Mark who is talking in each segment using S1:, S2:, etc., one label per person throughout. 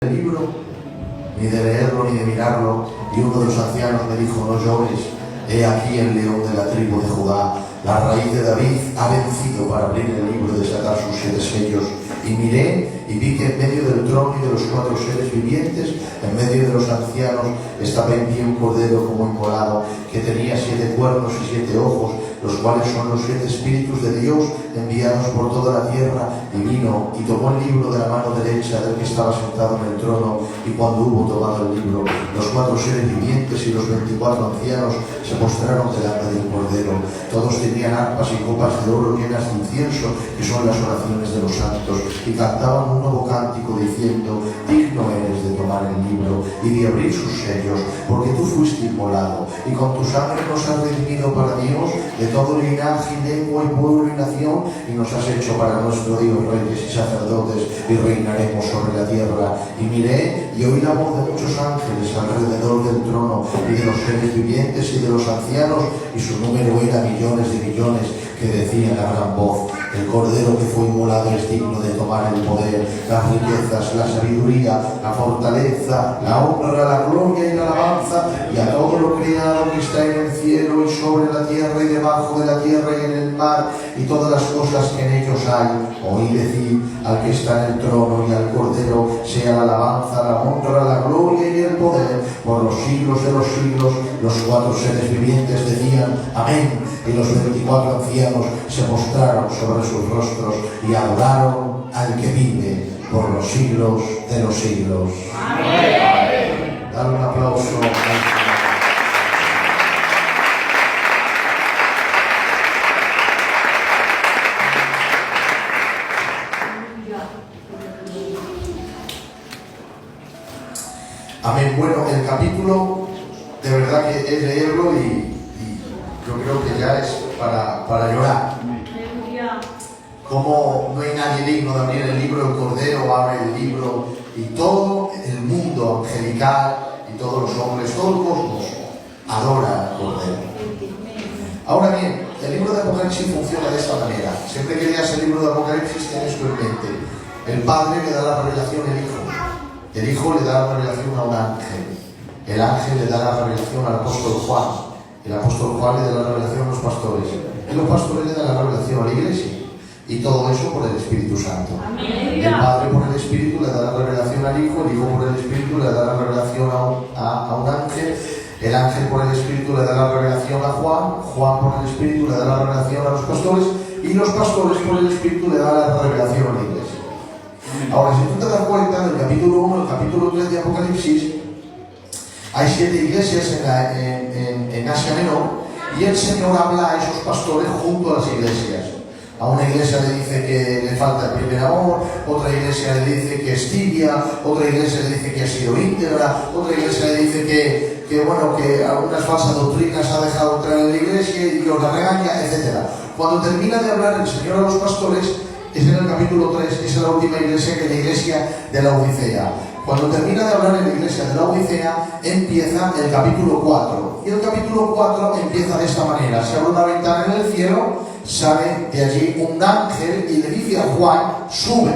S1: el libro, ni de leerlo ni de mirarlo, y uno de los ancianos me dijo: no llores, he aquí el león de la tribu de Judá, la raíz de David, ha vencido para abrir el libro y desatar sus 7 sellos. Y miré y vi que en medio del trono y de los 4 seres vivientes, en medio de los ancianos, estaba en pie un cordero como inmolado, que tenía 7 cuernos y 7 ojos, los cuales son los 7 espíritus de Dios enviados por toda la tierra. Y vino y tomó el libro de la mano derecha del que estaba sentado en el trono, y cuando hubo tomado el libro, los 4 seres vivientes y los 24 ancianos se postraron delante del cordero. Todos tenían arpas y copas de oro llenas de incienso, que son las oraciones de los santos, y cantaban un nuevo cántico diciendo: digno eres de tomar el libro y de abrir sus sellos, porque tú fuiste inmolado, y con tu sangre nos has redimido para Dios de todo linaje y lengua y pueblo y nación, y nos has hecho para nuestro Dios reyes y sacerdotes, y reinaremos sobre la tierra. Y miré y oí la voz de muchos ángeles alrededor del trono, y de los seres vivientes y de los ancianos, y su número era millones de millones, que decían a gran voz: el cordero que fue inmolado es digno de tomar el poder, las riquezas, la sabiduría, la fortaleza, la honra, la gloria y la alabanza, y a todo lo creado que está en el cielo y sobre la tierra y debajo de la tierra y en el mar, y todas las cosas que en ellos hay. Oí decir al que está en el trono y al cordero: sea la alabanza, la honra, la gloria y el poder por los siglos de los siglos. Los 4 seres vivientes decían: amén. Y los 24 ancianos se postraron sobre sus rostros y adoraron al que vive por los siglos de los siglos. Amén. Dale un aplauso al Señor. Amén. Bueno, el capítulo de verdad que es leerlo y yo creo que ya es para llorar. Como no hay nadie digno de abrir el libro, el Cordero abre el libro, y todo el mundo angelical y todos los hombres, todo el cosmos adora al Cordero. Ahora bien, el libro de Apocalipsis funciona de esta manera. Siempre que leas el libro de Apocalipsis tienes esto en mente. El Padre le da la revelación al Hijo. El Hijo le da la revelación a un ángel. El ángel le da la revelación al apóstol Juan. El apóstol Juan le da la revelación a los pastores. Y los pastores le dan la revelación a la iglesia. Y todo eso por el Espíritu Santo. Amén. El Padre por el Espíritu le da la revelación al Hijo. El Hijo por el Espíritu le da la revelación a un ángel. El ángel por el Espíritu le da la revelación a Juan. Juan por el Espíritu le da la revelación a los pastores. Y los pastores por el Espíritu le dan la revelación a la iglesia. Ahora, si tú te das cuenta, del capítulo 1 al capítulo 3 de Apocalipsis, hay 7 iglesias en Asia Menor, y el Señor habla a esos pastores junto a las iglesias. A una iglesia le dice que le falta el primer amor, otra iglesia le dice que es tibia, otra iglesia le dice que ha sido íntegra, otra iglesia le dice que algunas falsas doctrinas ha dejado entrar en la iglesia y los la regaña, etc. Cuando termina de hablar el Señor a los pastores, es en el capítulo 3, que es la última iglesia, que es la iglesia de la Odisea. Cuando termina de hablar en la iglesia de la Odisea, empieza el capítulo 4. Y el capítulo 4 empieza de esta manera: se abre una ventana en el cielo, sale de allí un ángel y le dice a Juan: sube.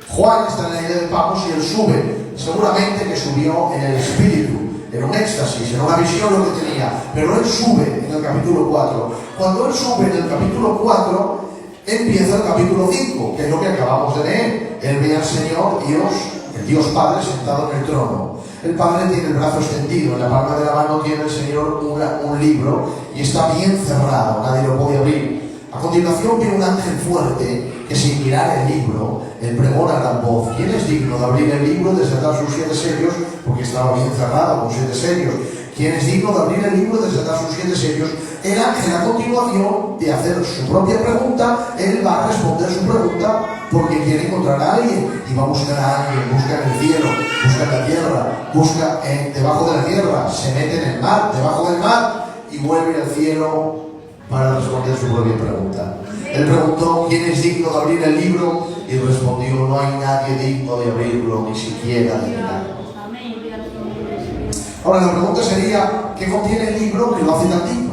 S1: Juan está en la isla de Patmos y él sube. Seguramente que subió en el espíritu, en un éxtasis, en una visión lo que tenía. Pero él sube en el capítulo 4. Cuando él sube en el capítulo 4, empieza el capítulo 5, que es lo que acabamos de leer. Él ve al Señor Dios, el Dios Padre, sentado en el trono. El Padre tiene el brazo extendido, en la palma de la mano tiene el Señor un libro, y está bien cerrado, nadie lo puede abrir. A continuación viene un ángel fuerte que, sin mirar el libro, él pregona a gran voz: ¿quién es digno de abrir el libro y desatar sus 7 sellos? Porque estaba bien cerrado con 7 sellos. ¿Quién es digno de abrir el libro y desatar sus 7 sellos? El ángel, a continuación de hacer su propia pregunta, él va a responder su pregunta porque quiere encontrar a alguien, y va a buscar a alguien. Busca en el cielo, busca en la tierra, busca debajo de la tierra, se mete en el mar, debajo del mar, y vuelve al cielo para responder su propia pregunta. Él preguntó: ¿quién es digno de abrir el libro? Y respondió: no hay nadie digno de abrirlo, ni siquiera de mirarlo. Ahora la pregunta sería: ¿qué contiene el libro que lo hace tan digno?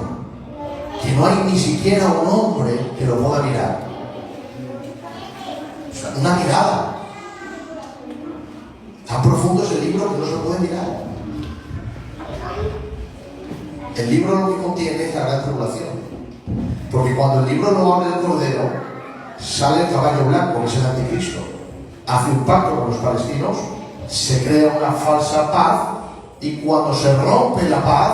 S1: Que no hay ni siquiera un hombre que lo pueda mirar. O sea, una mirada. Tan profundo es el libro que no se puede mirar. El libro lo que contiene es la gran tribulación. Porque cuando el libro lo abre el Cordero, sale el caballo blanco, que es el anticristo. Hace un pacto con los palestinos, se crea una falsa paz, y cuando se rompe la paz,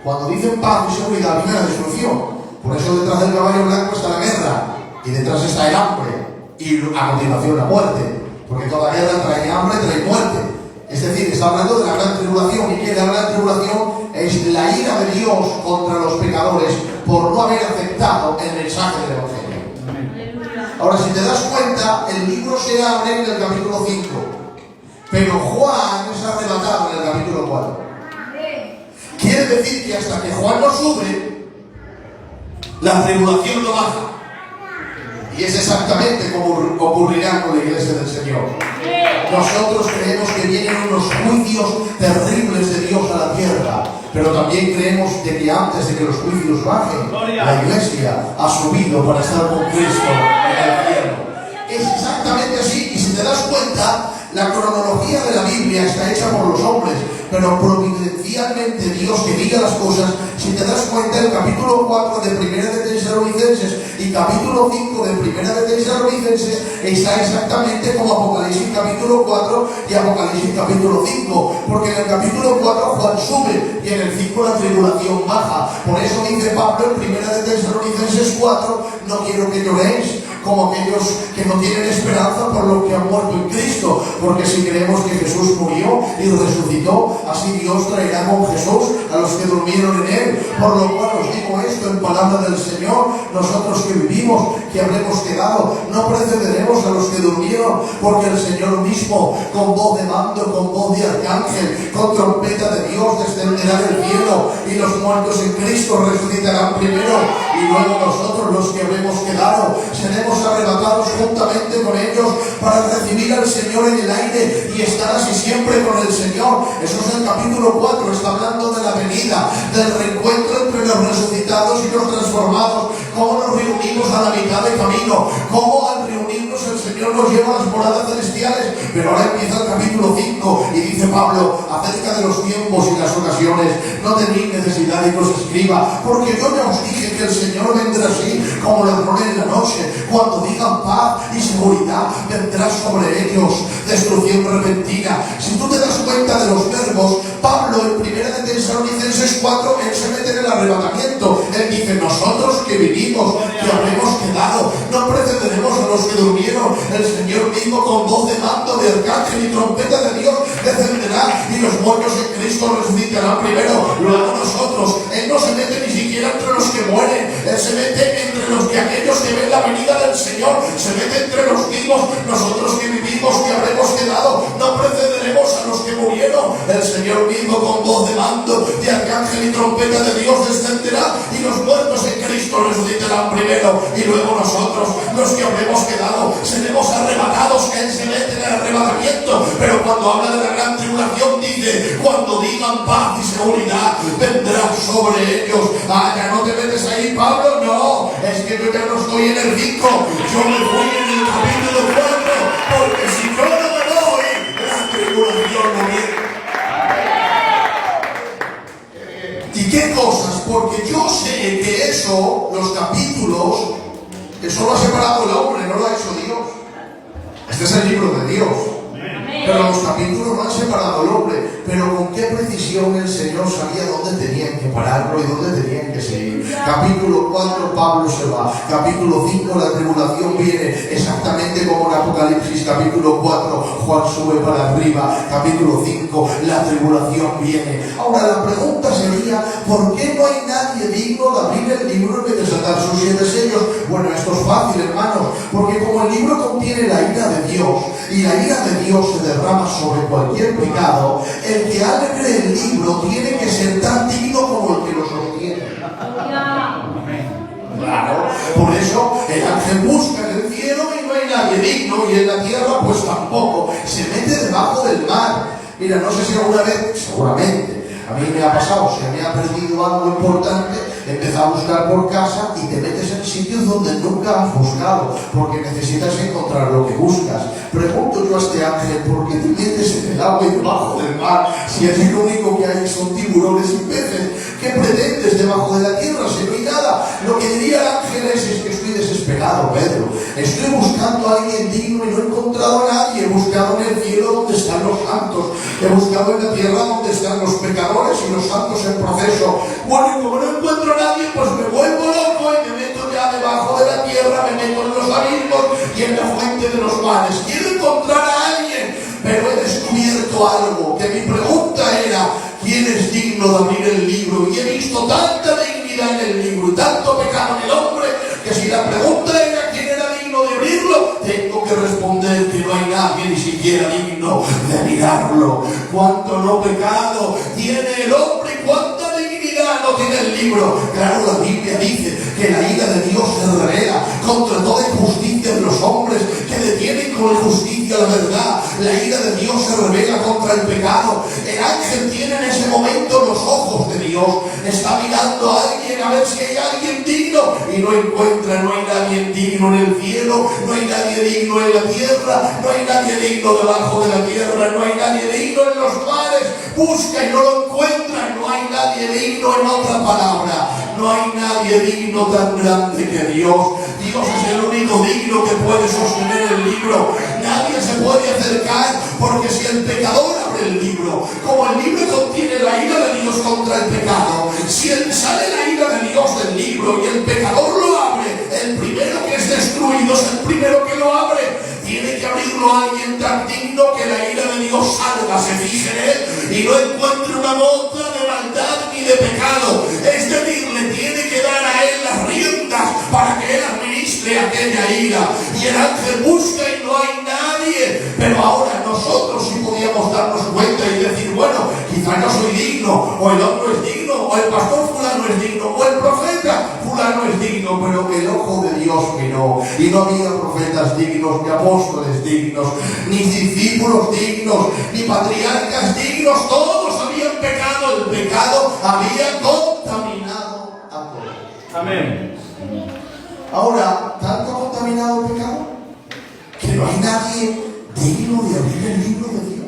S1: cuando dicen paz y seguridad, viene la destrucción. Por eso detrás del caballo blanco está la guerra, y detrás está el hambre, y a continuación la muerte. Porque toda guerra trae hambre, trae muerte. Es decir, está hablando de la gran tribulación, y que la gran tribulación es la ira de Dios contra los pecadores por no haber aceptado el mensaje del Evangelio. Ahora, si te das cuenta, el libro se abre en el capítulo 5, pero Juan es arrebatado en el capítulo 4. Quiere decir que hasta que Juan no sube, la tribulación no baja. Y es exactamente como ocurrirá con la iglesia del Señor. Nosotros creemos que vienen unos juicios terribles de Dios a la tierra, pero también creemos de que antes de que los juicios bajen, la iglesia ha subido para estar con Cristo en el cielo. Es exactamente así, y si te das cuenta, la cronología de la Biblia está hecha por los hombres, pero providencialmente Dios que diga las cosas. Si te das cuenta, el capítulo 4 de Primera de Tesalonicenses y capítulo 5 de Primera de Tesalonicenses está exactamente como Apocalipsis capítulo 4 y Apocalipsis capítulo 5, porque en el capítulo 4 Juan sube y en el 5 la tribulación baja. Por eso dice Pablo en Primera de Tesalonicenses 4: no quiero que lloréis como aquellos que no tienen esperanza por los que han muerto en Cristo, porque si creemos que Jesús murió y resucitó, así Dios traerá con Jesús a los que durmieron en él. Por lo cual os digo esto en palabra del Señor: nosotros que vivimos, que habremos quedado, no precederemos a los que durmieron, porque el Señor mismo, con voz de mando, con voz de arcángel, con trompeta de Dios, descenderá del cielo, y los muertos en Cristo resucitarán primero, y luego nosotros, los que habremos quedado, seremos arrebatados juntamente con ellos para recibir al Señor en el aire y estar así siempre con el Señor. Eso es el capítulo 4, está hablando de la venida, del reencuentro entre los resucitados y los transformados, cómo nos reunimos a la mitad del camino, cómo al reunirnos el Señor nos lleva a las moradas celestiales. Pero ahora empieza el capítulo 5 y dice Pablo acerca de los tiempos y las ocasiones: no tenéis necesidad de que os escriba, porque yo ya os dije que el Señor vendrá así como ladrón en la noche. Cuando digan paz y seguridad, vendrá sobre ellos destrucción repentina. Si tú te das cuenta de los verbos, Pablo en Primera de Tesalonicenses 4, él se mete en el arrebatamiento. Él dice: nosotros que vivimos, que habremos quedado, no precederemos a los que durmieron. El Señor mismo, con voz de mando de arcángel y trompeta de Dios, descenderá, y los muertos en Cristo resucitarán primero, luego nosotros. Él no se mete ni siquiera entre los que mueren, él se mete entre los que aquellos que ven la venida del Señor, se mete entre los vivos. Nosotros que vivimos, que habremos quedado, no precederemos a los que murieron. El Señor mismo, con voz de mando de arcángel y trompeta de Dios, descenderá, y los muertos en Cristo resucitarán primero, y luego nosotros, los que habremos quedado, seremos arrebatados. Él se mete en el arrebatamiento, pero cuando habla de la gran tribulación dice: cuando digan paz y seguridad, vendrá sobre ellos. Ya no te metes ahí, Pablo. No, es que yo ya no estoy en el 5, yo me fui en el capítulo 4, porque si yo no me voy, la tribulación no viene. ¿Y qué cosas? Porque yo sé que eso, los capítulos, eso lo ha separado el hombre, no lo ha hecho Dios. Este es el libro de Dios. Pero los capítulos lo han separado el hombre. Pero con qué precisión el Señor sabía dónde tenían que pararlo y dónde tenían que seguir. Capítulo 4, Pablo se va. Capítulo 5, la tribulación viene. Exactamente como en Apocalipsis. Capítulo 4, Juan sube para arriba. Capítulo 5, la tribulación viene. Ahora la pregunta sería: ¿por qué no hay nadie digno de abrir el libro y de desatar sus 7 sellos? Bueno, esto es fácil, hermanos. Porque como el libro contiene la ira de Dios, y la ira de Dios se derrama sobre cualquier pecado, el que abre el libro tiene que ser tan digno como el que lo sostiene. Claro, por eso el ángel busca en el cielo y no hay nadie digno, y en la tierra pues tampoco. Se mete debajo del mar. Mira, no sé si alguna vez, seguramente, a mí me ha pasado, se me ha perdido algo importante, empieza a buscar por casa y te metes en sitios donde nunca has buscado, porque necesitas encontrar lo que buscas. Pregunto yo a este ángel, ¿por qué te metes en el agua y debajo del mar? Si allí lo único que hay son tiburones y peces. ¿Qué pretendes debajo de la tierra si no hay nada? Lo que diría el ángel es que estoy desesperado, Pedro. Estoy buscando a alguien digno y no he encontrado a nadie. He buscado en el cielo donde están los santos. He buscado en la tierra donde están los pecadores y los santos en proceso. Bueno, y como no encuentro a nadie, pues me vuelvo loco y me meto ya debajo de la tierra, me meto en los abismos y en la fuente de los mares. Quiero encontrar a alguien, pero he descubierto algo, que mi pregunta era: ¿quién es digno de abrir el libro? Y he visto tanta dignidad en el libro y tanto pecado en el hombre, que si la pregunta era quién era digno de abrirlo, tengo que responder que no hay nadie ni siquiera digno de mirarlo. Cuánto no pecado tiene el hombre y cuánta dignidad no tiene el libro. Claro, la Biblia dice que la ira de Dios se revela contra toda injusticia de los hombres que detienen con injusticia la verdad. La ira de Dios se revela contra el pecado. El ángel tiene en ese momento los ojos de Dios. Está mirando a alguien a ver si hay alguien digno y no encuentra. No hay nadie digno en el cielo, no hay nadie digno en la tierra, no hay nadie digno debajo de la tierra, no hay nadie digno en los mares. Busca y no lo encuentra. No hay nadie digno, en otra palabra, no hay nadie digno tan grande que Dios. Dios es el único digno que puede sostener el libro. Nadie se puede acercar, porque si el pecador abre el libro, como el libro contiene la ira de Dios contra el pecado, si sale la ira de Dios del libro y el pecador lo abre, el primero que es destruido es el primero que lo abre. Tiene que abrirlo a alguien tan digno que la ira de Dios salga, se fije en él y no encuentre una mota de maldad ni de pecado. Es decir, le tiene que dar a él las riendas para que él administre aquella ira. Y el ángel busca y no hay nadie. Pero ahora nosotros sí podíamos darnos cuenta y decir: bueno, quizá no soy digno, o el otro es digno, o el pastor fulano es digno, o el profeta fulano es digno. Pero el ojo de Dios miró y no había profetas dignos, ni apóstoles dignos, ni discípulos dignos, ni patriarcas dignos. Todos habían pecado. El pecado había contaminado a todos.
S2: Amén.
S1: Ahora, ¿tanto ha contaminado el pecado que no hay nadie digno de abrir el libro de Dios?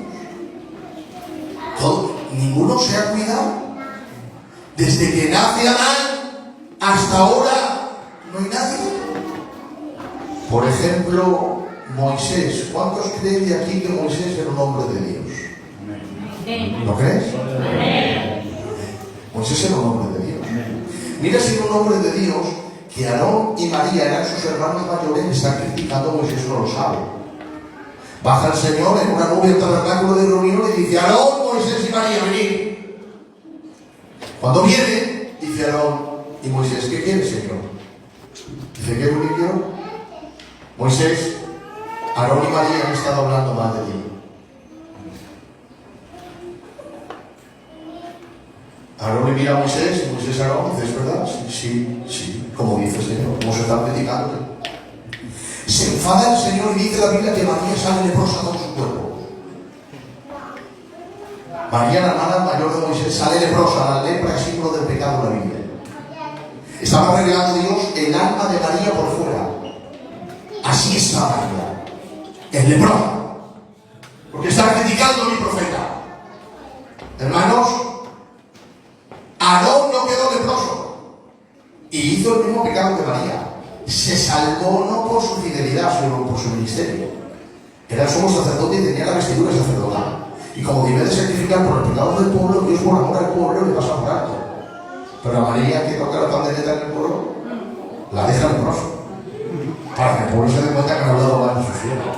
S1: Ninguno se ha cuidado. Desde que nace Adán hasta ahora no hay nadie. Por ejemplo, Moisés. ¿Cuántos creen de aquí que Moisés era un hombre de Dios? ¿Lo crees? Moisés era un hombre de Dios. Mira si era un hombre de Dios que Aarón y María eran sus hermanos mayores y están criticando a Moisés, no lo sabe. Baja el Señor en una nube al tabernáculo de reunión y dice: Aarón, Moisés y María, venid. Cuando viene, dice Aarón y Moisés: ¿qué quieres, Señor? Dice: ¿qué es lo que quiero? Moisés, Aarón y María han estado hablando mal de ti. Aarón le mira a Moisés y Moisés a Aarón dice: ¿es verdad? Sí, como dice el Señor, como se está criticando. Se enfada el Señor y dice la Biblia que María sale leprosa con su cuerpo. María, la hermana mayor de Moisés, sale leprosa. La lepra es símbolo del pecado en la Biblia. Estaba revelando Dios el alma de María por fuera. Así está María, es leprosa, porque está criticando a mi profeta. Hermanos, Aarón no quedó leproso y hizo el mismo pecado que María. Se salvó no por su fidelidad, sino por su ministerio. Era el sumo sacerdote y tenía la vestidura sacerdotal. Y como debe de sacrificar por el pecado del pueblo, Dios por amor al pueblo le pasa por alto. Pero a María, que toca la pandereta en el pueblo, la deja leproso, para que el pueblo se dé cuenta que no ha hablado mal de su siervo.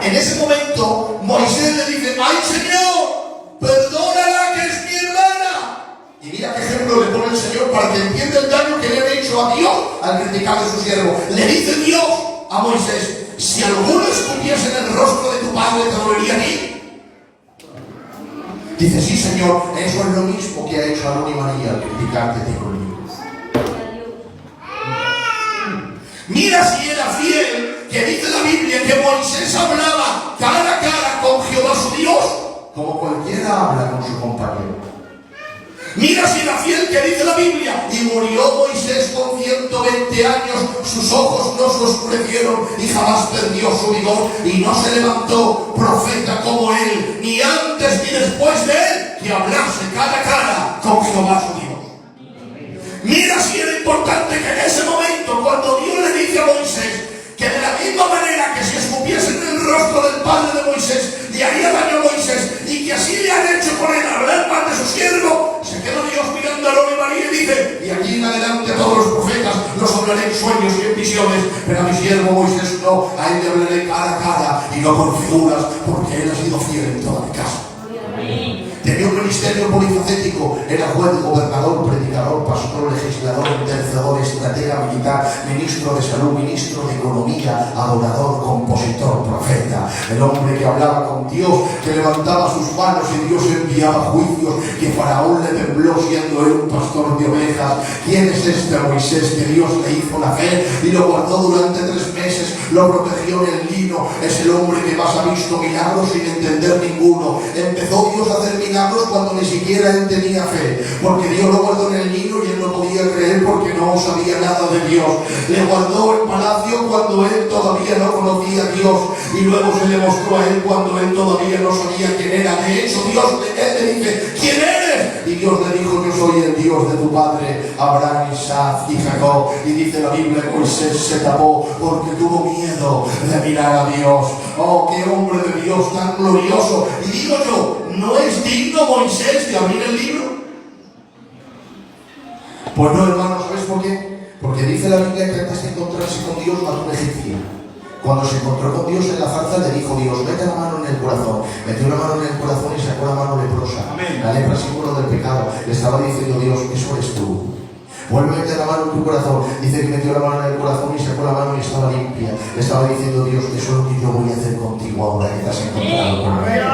S1: En ese momento, Moisés le dice: ¡ay, Señor, perdónala, que es mi hermana! Y mira qué ejemplo le pone el Señor para que entienda el daño que le ha hecho a Dios al criticar a su siervo. Le dice Dios a Moisés: si alguno escupiese en el rostro de tu padre, ¿te dolería a ti? Dice: sí, Señor, eso es lo mismo que ha hecho Aarón y María al criticarte a ti conmigo. Mira si era fiel, que dice la Biblia que Moisés hablaba cara a cara con Jehová su Dios, como cualquiera habla con su compañero. Mira si era fiel, que dice la Biblia. Y murió Moisés con 120 años, sus ojos no se oscurecieron y jamás perdió su vigor, y no se levantó profeta como él, ni antes ni después de él, que hablase cara a cara con Jehová su Dios. Mira si era importante que en ese momento, cuando Dios le dice a Moisés que de la misma manera que si escupiesen en el rostro del padre de Moisés le haría daño a Moisés, y que así le han hecho con él hablar mal de su siervo, se quedó Dios mirando a Aarón y María y dice: y aquí en adelante a todos los profetas los hablaré en sueños y en visiones, pero a mi siervo Moisés no, a él le hablaré cara a cara y no por figuras, porque él ha sido fiel en toda mi casa. Tenía un ministerio polifacético, era juez, gobernador, predicador, pastor, legislador, intercedor, estratega militar, ministro de salud, ministro de economía, adorador, compositor, profeta. El hombre que hablaba con Dios, que levantaba sus manos y Dios enviaba juicios, que Faraón le tembló siendo él un pastor de ovejas. ¿Quién es este Moisés que Dios le hizo nacer y lo guardó durante 3 meses, lo protegió en el lino? Es el hombre que más ha visto milagros sin entender ninguno. Empezó Dios a hacer milagros cuando ni siquiera él tenía fe, porque Dios lo guardó en el nido y él no podía creer porque no sabía nada de Dios. Le guardó en palacio cuando él todavía no conocía a Dios, y luego se le mostró a él cuando él todavía no sabía quién era. De hecho, Dios él le dice: ¿quién eres? Y Dios le dijo: yo soy el Dios de tu padre Abraham, Isaac y Jacob. Y dice la Biblia que Moisés se tapó porque tuvo miedo de mirar a Dios. Oh, qué hombre de Dios tan glorioso. Y digo yo, ¿no es digno Moisés de abrir el libro? Pues no, hermanos, ¿sabes por qué? Porque dice la Biblia que antes de encontrarse con Dios mató un egipcio. Cuando se encontró con Dios en la zarza, le dijo Dios: mete la mano en el corazón. Metió la mano en el corazón y sacó la mano leprosa. Amén. La lepra, símbolo del pecado. Le estaba diciendo Dios: eso eres tú. Vuelve a meter la mano en tu corazón. Dice que metió la mano en el corazón y sacó la mano y estaba limpia. Le estaba diciendo Dios: eso es lo que yo voy a hacer contigo ahora que te has encontrado conmigo.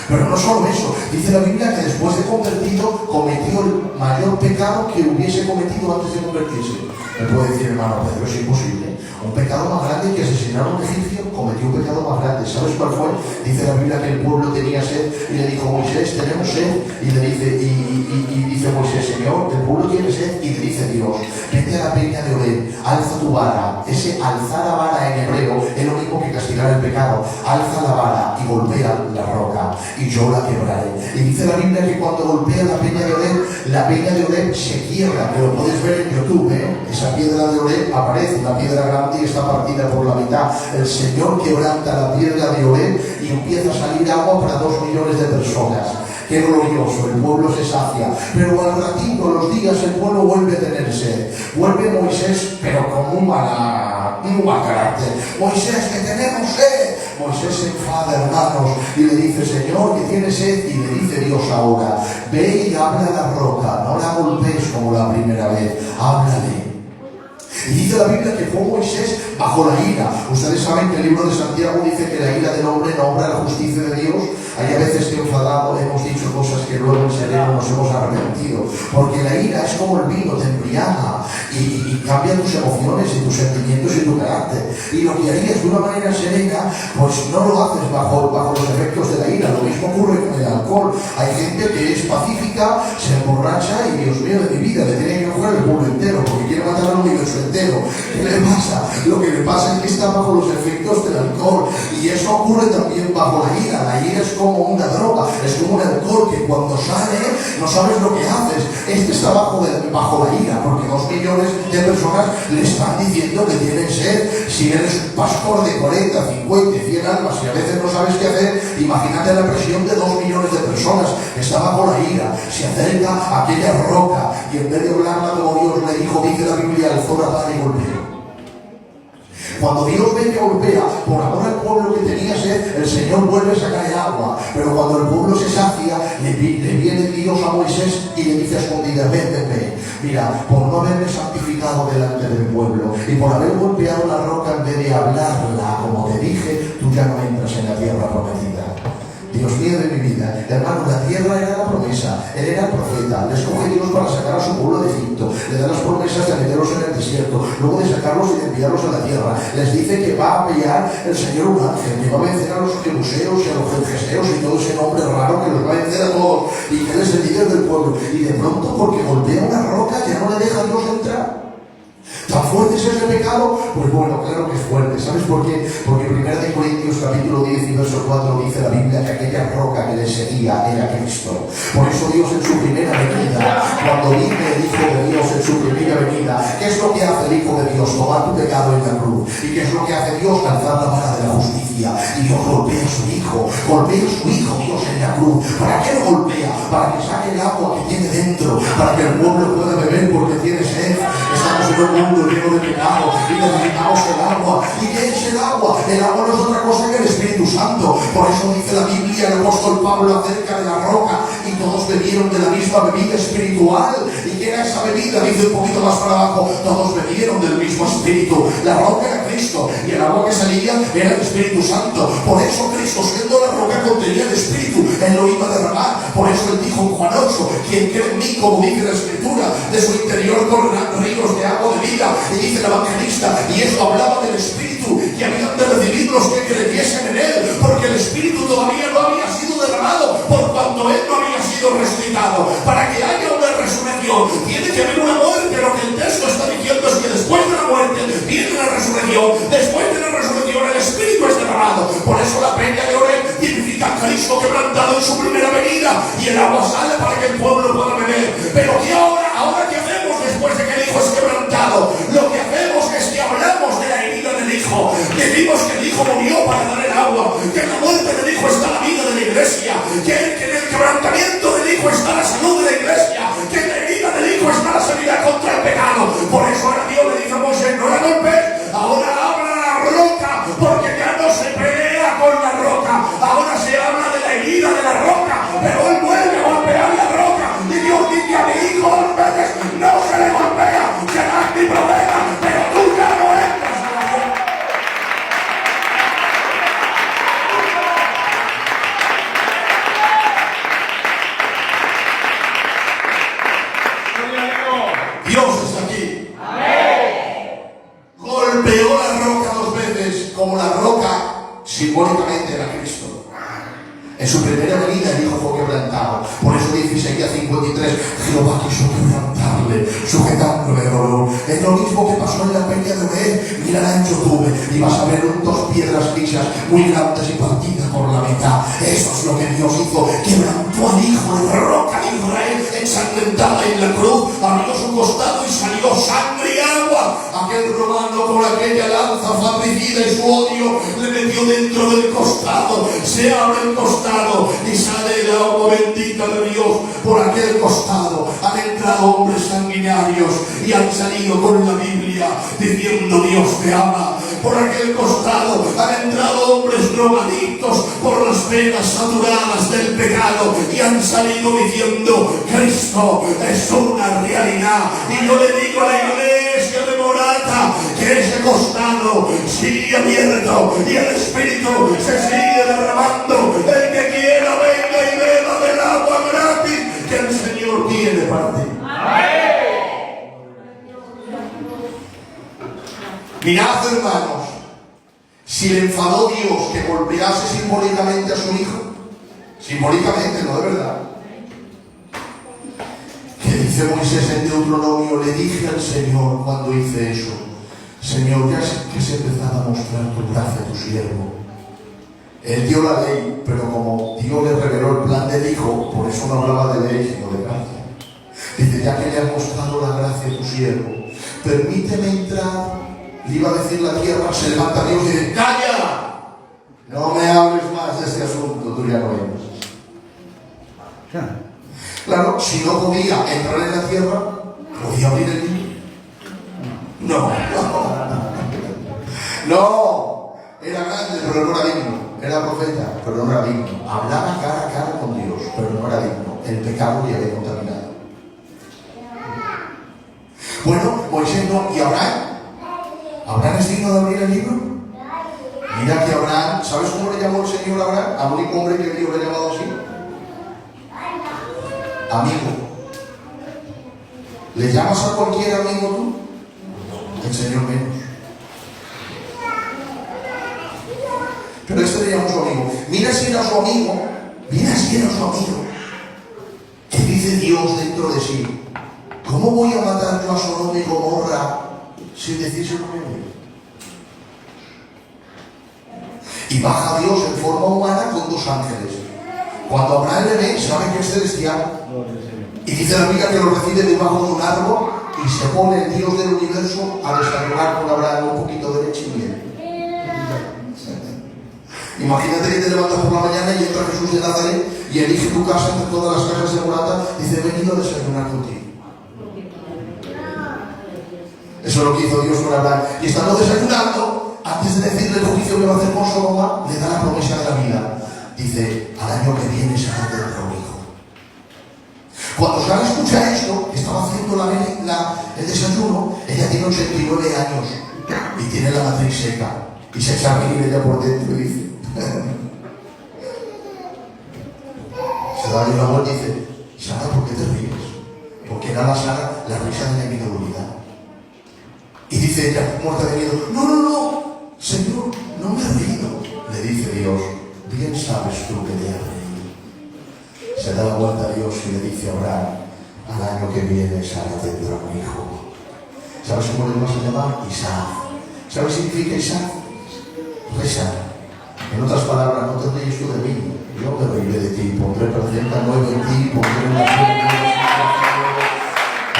S1: Pero no solo eso, dice la Biblia que después de convertido cometió el mayor pecado que hubiese cometido antes de convertirse. Me puede decir, hermano Pedro, es imposible. Un pecado más grande que asesinar a un egipcio, cometió un pecado más grande. ¿Sabes cuál fue? Dice la Biblia que el pueblo tenía sed y le dijo: Moisés, tenemos sed. Y le dice, dice Moisés: Señor, el pueblo tiene sed. Y le dice Dios: vete a la peña de Oreb, alza tu vara. Ese alzar la vara en hebreo es lo mismo que castigar el pecado. Alza la vara y golpea la roca, y yo la quebraré. Y dice la Biblia que cuando golpea la peña de Oreb se quiebra, pero puedes ver en YouTube, esa piedra de Oreb aparece, una piedra grande y está partida por la mitad. El Señor quebranta la piedra de Oreb y empieza a salir agua para 2 millones de personas. Qué glorioso, el pueblo se sacia, pero al ratito, a los días, el pueblo vuelve a tener sed. Vuelve Moisés, pero con un mal carácter. Moisés, que tenemos sed. Moisés se enfada, hermanos, y le dice: Señor, que tiene sed. Y le dice Dios ahora: ve y habla a la roca, no la golpees como la primera vez, háblale. Y dice la Biblia que fue Moisés bajo la ira. Ustedes saben que el libro de Santiago dice que la ira del hombre no obra la justicia de Dios. Hay a veces que enfadados hemos dicho cosas que luego en sereno nos hemos arrepentido. Porque la ira es como el vino, te embriaga y cambia tus emociones y tus sentimientos y tu carácter. Y lo que harías de una manera serena, pues no lo haces bajo los efectos de la ira. Lo mismo ocurre con el alcohol. Hay gente que es pacífica, se emborracha y, Dios mío de mi vida, le tiene que coger el pueblo entero porque quiere matar al universo entero. ¿Qué le pasa? Lo que le pasa es que está bajo los efectos del alcohol, y eso ocurre también bajo la ira. La ira es como una droga, es como un alcohol que cuando sale no sabes lo que haces. Este está bajo la ira porque 2 millones de personas le están diciendo que tienen sed. Si eres un pastor de 40, 50, 100 almas y a veces no sabes qué hacer, imagínate la presión de 2 millones de personas. Está bajo la ira, se acerca a aquella roca y en vez de hablarla como Dios le dijo, dice la Biblia, alzó la vara y golpeó. Cuando Dios ve que golpea, por amor al pueblo que tenía sed, el Señor vuelve a sacar el agua. Pero cuando el pueblo se sacia, le viene Dios a Moisés y le dice a escondidas: ven. Mira, por no haberme santificado delante del pueblo y por haber golpeado la roca en vez de hablarla como te dije, tú ya no entras en la tierra prometida. Dios mío de mi vida, hermano, la tierra era la promesa, él era el profeta, le escoge Dios para sacar a su pueblo de Egipto, le da las promesas de meterlos en el desierto, luego de sacarlos y de enviarlos a la tierra, les dice que va a enviar el Señor un ángel, que va a vencer a los jebuseos y a los gergeseos y todo ese nombre raro que los va a vencer a todos, y que él es el líder líder del pueblo, y de pronto porque golpea una roca ya no le deja a Dios entrar. ¿Tan fuerte es ese pecado? Pues bueno, claro que es fuerte. ¿Sabes por qué? Porque 1 Corintios capítulo 10 y verso 4 dice la Biblia que aquella roca que le seguía era Cristo. Por eso Dios en su primera venida, cuando viene el Hijo de Dios en su primera venida, ¿qué es lo que hace el Hijo de Dios? Tomar tu pecado en la cruz. ¿Y qué es lo que hace Dios? Alzar la vara de la justicia. Y Dios golpea a su Hijo, Dios en la cruz. ¿Para qué lo golpea? Para que saque el agua que tiene dentro, para que el pueblo pueda beber porque tiene sed. Estamos en un mundo lleno de pecado y necesitamos el agua. ¿Y qué es el agua? El agua no es otra cosa que el Espíritu Santo. Por eso dice la Biblia, el apóstol Pablo acerca de la roca, y todos bebieron de la misma bebida espiritual. ¿Y qué era esa bebida? Dice un poquito más para abajo, todos bebieron del mismo Espíritu. La roca era Cristo y el agua que salía era el Espíritu Santo. Por eso Cristo, siendo la roca, contenía el Espíritu, Él lo iba a derramar. Por eso Él dijo en Juan 8, quien cree en mí, como dice la Escritura, de su interior correrán ríos de agua de vida. Y dice el evangelista, y esto hablaba del Espíritu que habían de recibir los que creyesen en Él, porque el Espíritu todavía no había sido derramado, por cuanto Él no había sido resucitado. Para que haya una resurrección tiene que haber una muerte. Lo que el texto está diciendo es que después de la muerte viene la resurrección. Después de la resurrección el Espíritu es derramado. Por eso la peña de Oreb significa Cristo quebrantado en su primera venida, y el agua sale para que el pueblo pueda beber. Pero ¿qué ahora qué hacemos después de que el Hijo es quebrantado? Lo que hacemos es que hablamos de la herida del Hijo. Decimos que el Hijo murió para dar el agua, que en la muerte del Hijo está la vida de la iglesia, que en el quebrantamiento del Hijo está la salud de la iglesia, que en la herida del Hijo está la sanidad contra el pecado. Por eso ahora Dios le dice a Moisés, no la golpes, ahora habla a la roca, porque ya no se pelea con la roca, ahora se habla de la herida de la roca, pero Él vuelve a golpear la roca. Y Dios dice a mi hijo 2 veces, no se le golpea, será mi problema, pero tú ya no entras a la roca. Dios está aquí. Golpeó la roca 2 veces, como la roca simbólicamente era Cristo. En su primera venida el Hijo fue quebrantado. Por eso dice Isaías 53, Jehová quiso quebrantarle, sujetándole de dolor. Es lo mismo que pasó en la peña de Oreb. Mira el ancho tuve, y vas a ver 2 piedras lisas, muy grandes y partidas por la mitad. Eso es lo que Dios hizo. Quebrantó al Hijo de la roca de Israel, ensangrentada en la cruz, abrió su costado y salió sangre y agua. Aquel romano con aquella lanza fabricida y su odio le metió dentro del costado. Se abre el costado y sale el agua bendita de Dios por aquel costado. Han entrado hombres sanguinarios y han salido con la Biblia diciendo Dios te ama. Por aquel costado han entrado hombres drogadictos por las venas saturadas del pecado y han salido diciendo Cristo es una realidad. Y yo le digo a la iglesia de Morata que ese costado sigue abierto y el Espíritu se sigue derramando. El que quiera venga y beba del agua gratis que el Señor tiene para ti. Mirad, hermanos, si le enfadó Dios que golpease simbólicamente a su Hijo, simbólicamente, no de verdad, que dice Moisés en Deuteronomio, le dije al Señor cuando hice eso, Señor, ya sé que se empezaba a mostrar tu gracia a tu siervo. Él dio la ley, pero como Dios le reveló el plan del Hijo, por eso no hablaba de ley, sino de gracia. Dice, ya que le has mostrado la gracia a tu siervo, permíteme entrar. Le iba a decir la tierra, se levanta Dios y dice, ¡calla! No me hables más de este asunto, tú ya no vienes. Claro, si no podía entrar en la tierra, ¿podía abrir el libro? No. No. Era grande, pero no era digno. Era profeta, pero no era digno. Hablaba cara a cara con Dios, pero no era digno. El pecado le había contaminado. Bueno, Moisés no. ¿Y Abraham? ¿Abraham es digno de abrir el libro? Mira que Abraham, ¿sabes cómo le llamó el Señor a Abraham? Al único hombre que Dios le ha llamado así. Amigo. ¿Le llamas a cualquier amigo tú? El Señor menos. Pero este le llamó su amigo. Mira si era su amigo. Mira si era su amigo. Que dice dice Dios dentro de sí: ¿cómo voy a matar yo a Sodoma y Gomorra sin decírselo a mí? Y baja Dios en forma humana con 2 ángeles. Cuando Abraham le ve, sabe que es celestial. Y dice la Biblia que lo recibe debajo de un árbol y se pone el Dios del universo a desayunar con Abraham un poquito de leche y miel. Imagínate que te levantas por la mañana y entra Jesús de Nazaret y elige tu casa entre todas las casas de Morata y dice: he venido a desayunar contigo. Eso es lo que hizo Dios con Abraham. Y estando desayunando, antes de decirle el juicio que va a hacer con Sodoma, le da la promesa de la vida. Dice: al año que viene Sara tendrá un hijo. Cuando Sara escucha esto, estaba haciendo el desayuno, ella tiene 89 años y tiene la matriz seca. Y se echa a reír ella por dentro y dice: se da la vuelta y dice: Sara, ¿por qué te ríes? Porque era la Sara la risa de la incredulidad. Y dice ella, muerta de miedo: no, no, no, Señor, no me he reído. Le dice Dios: bien sabes tú que te has reído. Se da la vuelta a Dios y le dice a Abraham: al año que viene Sara tendrá un hijo. ¿Sabes cómo le vas a llamar? Isaac. ¿Sabes qué significa Isaac? Reza. En otras palabras, no te ríes tú de mí, yo me reiré de ti, pondré presenta nuevo en ti, pondré una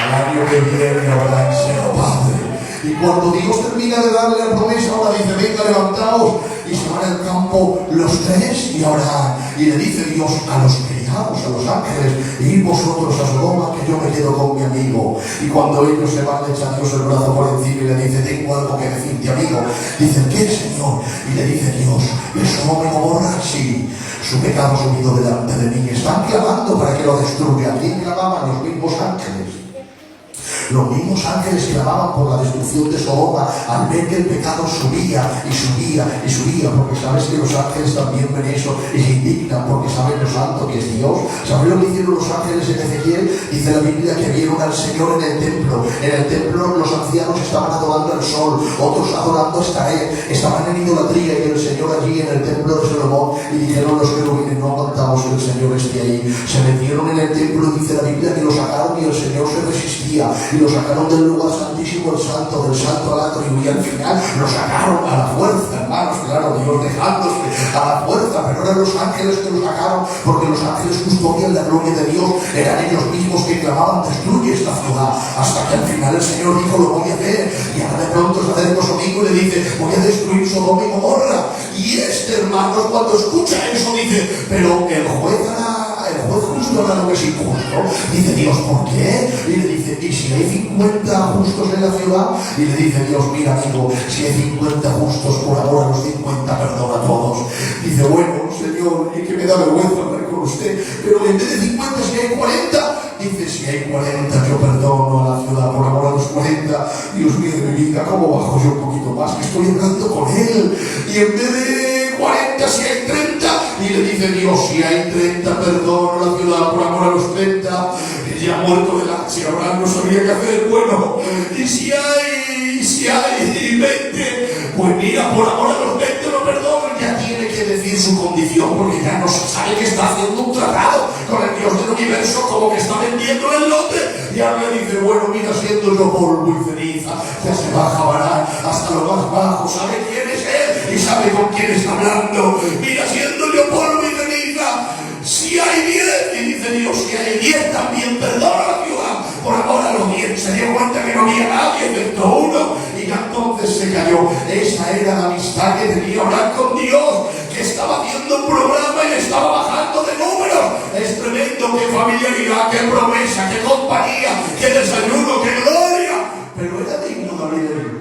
S1: al año que viene Abraham será padre. Y cuando Dios termina de darle la promesa, ahora dice: venga, levantaos. Y se van al campo los 3 y Abraham. Y le dice Dios a los criados, a los ángeles: id vosotros a Sodoma, que yo me quedo con mi amigo. Y cuando ellos se van, le echa Dios el brazo por encima y le dice: tengo algo que decirte, amigo. Dice: ¿qué, Señor? Y le dice Dios: ¿es Sodoma y Gomorra? Sí, su pecado ha subido delante de mí. Están clamando para que lo destruya. ¿Quién clamaban? Los mismos ángeles. Los mismos ángeles clamaban por la destrucción de Sodoma al ver que el pecado subía y subía y subía, porque sabes que los ángeles también ven eso y se indignan porque saben lo santo que es Dios. ¿Sabes lo que hicieron los ángeles en Ezequiel? Dice la Biblia que vieron al Señor en el templo. En el templo los ancianos estaban adorando al sol, otros adorando a Estaré, estaban en idolatría, y el Señor allí en el templo de Salomón. Y dijeron los querubines: no aguantamos que el Señor esté ahí. Se metieron en el templo y dice la Biblia que lo sacaron y el Señor se resistía. Y lo sacaron del lugar santísimo, el santo, del santo al atrio, y al final lo sacaron a la fuerza, hermanos, claro, Dios dejándose a la fuerza, pero eran los ángeles que lo sacaron, porque los ángeles custodian la gloria de Dios, eran ellos mismos que clamaban: destruye esta ciudad, hasta que al final el Señor dijo: lo voy a hacer. Y ahora de pronto se acerca su amigo y le dice: voy a destruir Sodoma y Gomorra. Y hermanos, cuando escucha eso dice: pero el juez justo hará lo que es injusto. Dice Dios: ¿por qué? Y le dice: ¿y si hay 50 justos en la ciudad? Y le dice Dios: mira, amigo, si hay 50 justos, por amor a los 50 perdona a todos. Dice: bueno, Señor, y que me da vergüenza hablar con usted, pero en vez de 50, si hay 40. Dice: si hay 40, yo perdono a la ciudad por amor a los 40. Dios mío de mi vida, ¿cómo bajo yo un poquito más? Que estoy hablando con él. Y en vez de 40, si hay 30. Y le dice Dios: si hay 30, perdono a la ciudad por amor a los 30. Ya muerto de la ansia, Abraham no sabía qué hacer. Bueno, y si hay 20, pues mira, por amor a los 20 lo perdono. Ya tiene que decir su condición, porque ya no se sabe que está haciendo un tratado con el Dios del universo, como que está vendiendo el lote. Y ahora le dice: bueno, mira, siendo yo polvo y ceniza, ya se baja Abraham hasta lo más bajo, sabe quién es él y sabe con quién está hablando. Mira, siendo yo polvo y ceniza, si hay 10, y dice Dios: si hay 10 también perdona a la ciudad por amor a los 10. Se dio cuenta que no había nadie, excepto uno, y ya entonces se cayó. Esa era la amistad que tenía Abraham con Dios, que estaba haciendo un programa y le estaba bajando de números. Es tremendo, qué familiaridad, qué promesa, qué compañía, qué desayuno, qué gloria. Pero era digno de abrir el libro.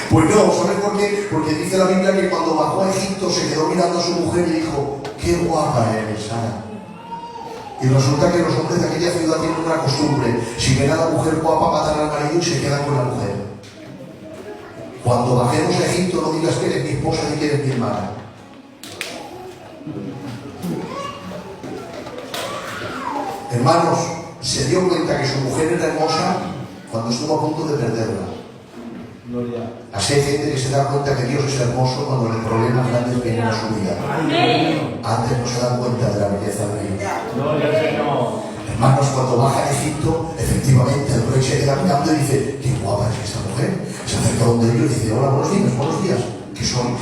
S1: Pues no, ¿sabes por qué? Porque dice la Biblia que cuando bajó a Egipto se quedó mirando a su mujer y dijo: qué guapa eres, Sara. Y resulta que los hombres de aquella ciudad tienen una costumbre: si ven a la mujer guapa, matan al marido y se quedan con la mujer. Cuando bajemos a Egipto, no digas que eres mi esposa ni que eres mi hermana. Hermanos, se dio cuenta que su mujer era hermosa cuando estuvo a punto de perderla. Así hay gente que se da cuenta que Dios es hermoso cuando los problemas grandes vienen a su vida. Antes no se dan cuenta de la belleza de Dios. Hermanos, cuando baja a Egipto, efectivamente el rey se queda mirando y dice: qué guapa es esta mujer. Se acerca donde ellos y dice: hola, buenos días, ¿qué sois?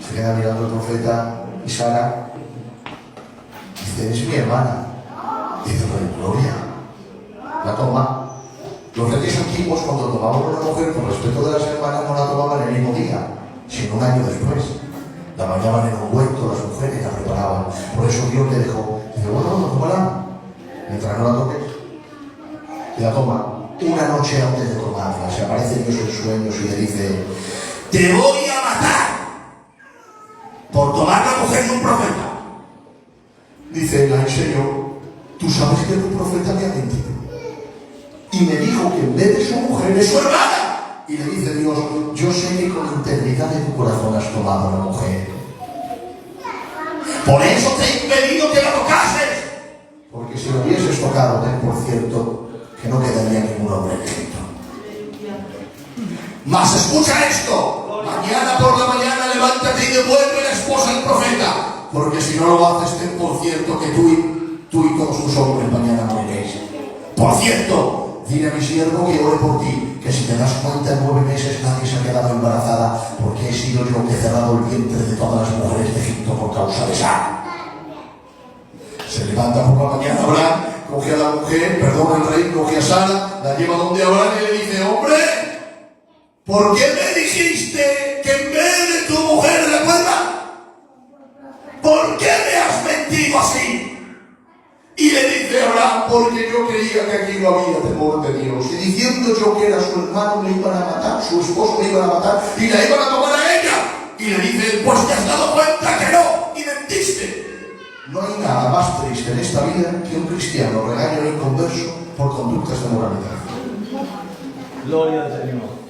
S1: Se queda mirando el profeta y Sara. Dice: eres mi hermana. Dice: rey, gloria. La toma. Los reyes antiguos, cuando tomaban una mujer por respeto de las hermanas, no la tomaban el mismo día, sino un año después. La bañaban en un huerto, las mujeres la preparaban. Por eso Dios le dejó. Dice: bueno, tómala. Mientras no la toques, y la toma. Una noche antes de tomarla, se aparece Dios en sueños y le dice: te voy a matar por tomar la mujer de un profeta. Dice: ay, Señor, tú sabes que tu profeta me ha mentido y me dijo que en vez de su mujer es su hermana. Y le dice Dios: yo sé que con integridad de tu corazón has tomado a la mujer, por eso te he impedido que la tocases, porque si lo hubieses tocado, ten por cierto que no quedaría ningún hombre en Egipto. Mas escucha esto: mañana por la mañana levántate y devuelve la esposa al profeta, porque si no lo haces, ten por cierto que tú y todos tus hombres mañana moriréis. Por cierto, dile a mi siervo que ore por ti, que si te das cuenta en 9 meses nadie se ha quedado embarazada, porque he sido yo que he cerrado el vientre de todas las mujeres de Egipto por causa de Sara. Se levanta por la mañana Abraham, coge a la mujer, perdona el rey, coge a Sara, la lleva donde Abraham y le dice: hombre, ¿por qué me dijiste que en vez de tu mujer la cuerda? ¿Por qué me has mentido así? Y le dice Abraham: porque yo creía que aquí no había temor de Dios, y diciendo yo que era su hermano le iban a matar, su esposo le iban a matar y la iban a tomar a ella. Y le dice: pues te has dado cuenta que no, y mentiste. No hay nada más triste en esta vida que un cristiano regañe a un inconverso por conductas de moralidad.
S2: Gloria al Señor.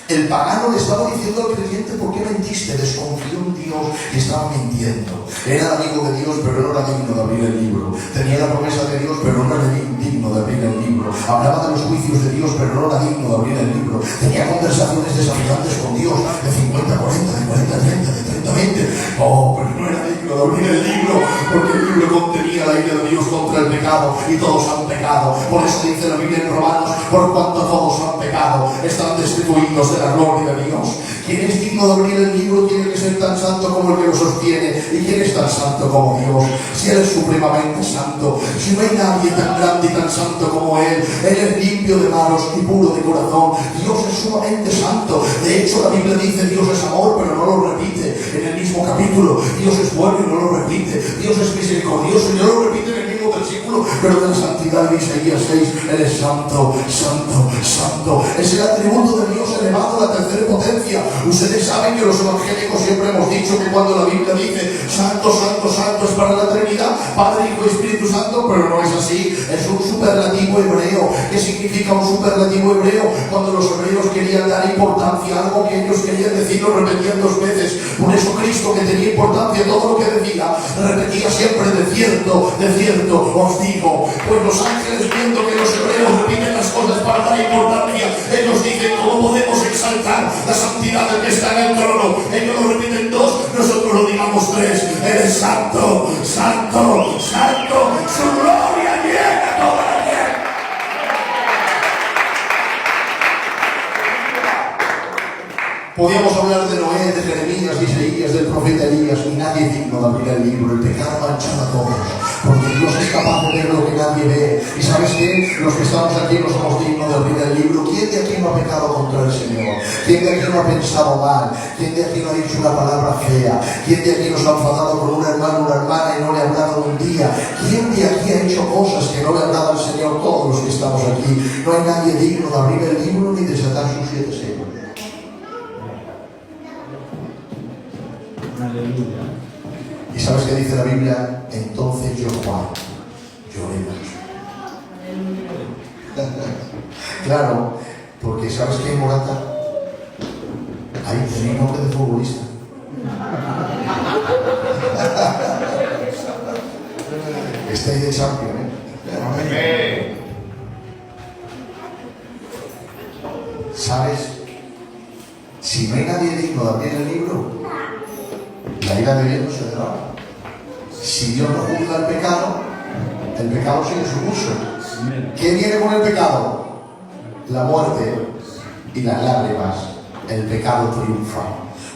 S1: El pagano le estaba diciendo al creyente: ¿por qué mentiste? Desconfió en Dios y estaba mintiendo. Era amigo de Dios, pero no era digno de abrir el libro. Tenía la promesa de Dios, pero no era digno de abrir el libro. Hablaba de los juicios de Dios, pero no era digno de abrir el libro. Tenía conversaciones desafiantes con Dios, de 50-40, de 40-30, de 30-20. Oh, pero no era digno de abrir el libro, porque el libro contenía la ira de Dios contra el pecado, y todos han pecado. Por eso dice la Biblia en Romanos: por cuanto todos han pecado, están destituidos de la gloria de Dios. Quien es digno de abrir el libro tiene que ser tan santo como el que lo sostiene. ¿Y quién es tan santo como Dios? Si Él es supremamente santo, si no hay nadie tan grande y tan santo como Él. Él es limpio de manos y puro de corazón. Dios es sumamente santo. De hecho, la Biblia dice: Dios es amor, pero no lo repite en el mismo capítulo. Dios es bueno y no lo repite. Dios es misericordioso y no lo repite en el mismo versículo. Pero de la santidad de Isaías 6, Él es santo, santo, santo. Es el atributo de Dios elevado a la tercera potencia. Ustedes saben que los evangélicos siempre hemos dicho que cuando la Biblia dice santo, santo, santo es para la Trinidad, Padre, Hijo y Espíritu Santo, pero no es así. Es un superlativo hebreo. ¿Qué significa un superlativo hebreo? Cuando los hebreos querían dar importancia a algo que ellos querían decir, lo repetían 2 veces. Por eso Cristo, que tenía importancia todo lo que decía, repetía siempre: de cierto, os digo. Pues los ángeles, viendo que los hebreos repiten las cosas para dar importancia, ellos dicen: ¿cómo podemos exaltar la santidad del que está en el trono? Ellos lo repiten 2, nosotros lo digamos 3. Eres santo, santo, santo, su gloria llena toda la tierra. Podíamos hablar de Noé, de Jeremías, de Isaías, del profeta Elías, y nadie es digno de abrir el libro. El pecado mancha a todos, porque Dios es capaz de ver lo que nadie ve. Y ¿sabes qué? Los que estamos aquí no somos dignos de abrir el libro. ¿Quién de aquí no ha pecado contra el Señor? ¿Quién de aquí no ha pensado mal? ¿Quién de aquí no ha dicho una palabra fea? ¿Quién de aquí nos ha enfadado con un hermano o una hermana y no le ha hablado un día? ¿Quién de aquí ha hecho cosas que no le han dado al Señor? Todos los que estamos aquí. No hay nadie digno de abrir el libro ni desatar sus 7 sellos.
S2: Aleluya.
S1: ¿Y sabes qué dice la Biblia? Entonces yo, Juan, lloré mucho. Claro, porque ¿sabes qué, Morata? Ahí tenía nombre de futbolista. Está ahí de champion, ¿eh? ¿Sabes digno de abrir el libro, la ira de Dios no se derrama. Si Dios no juzga el pecado sigue su curso. ¿Qué viene con el pecado? La muerte y las lágrimas. El pecado triunfa.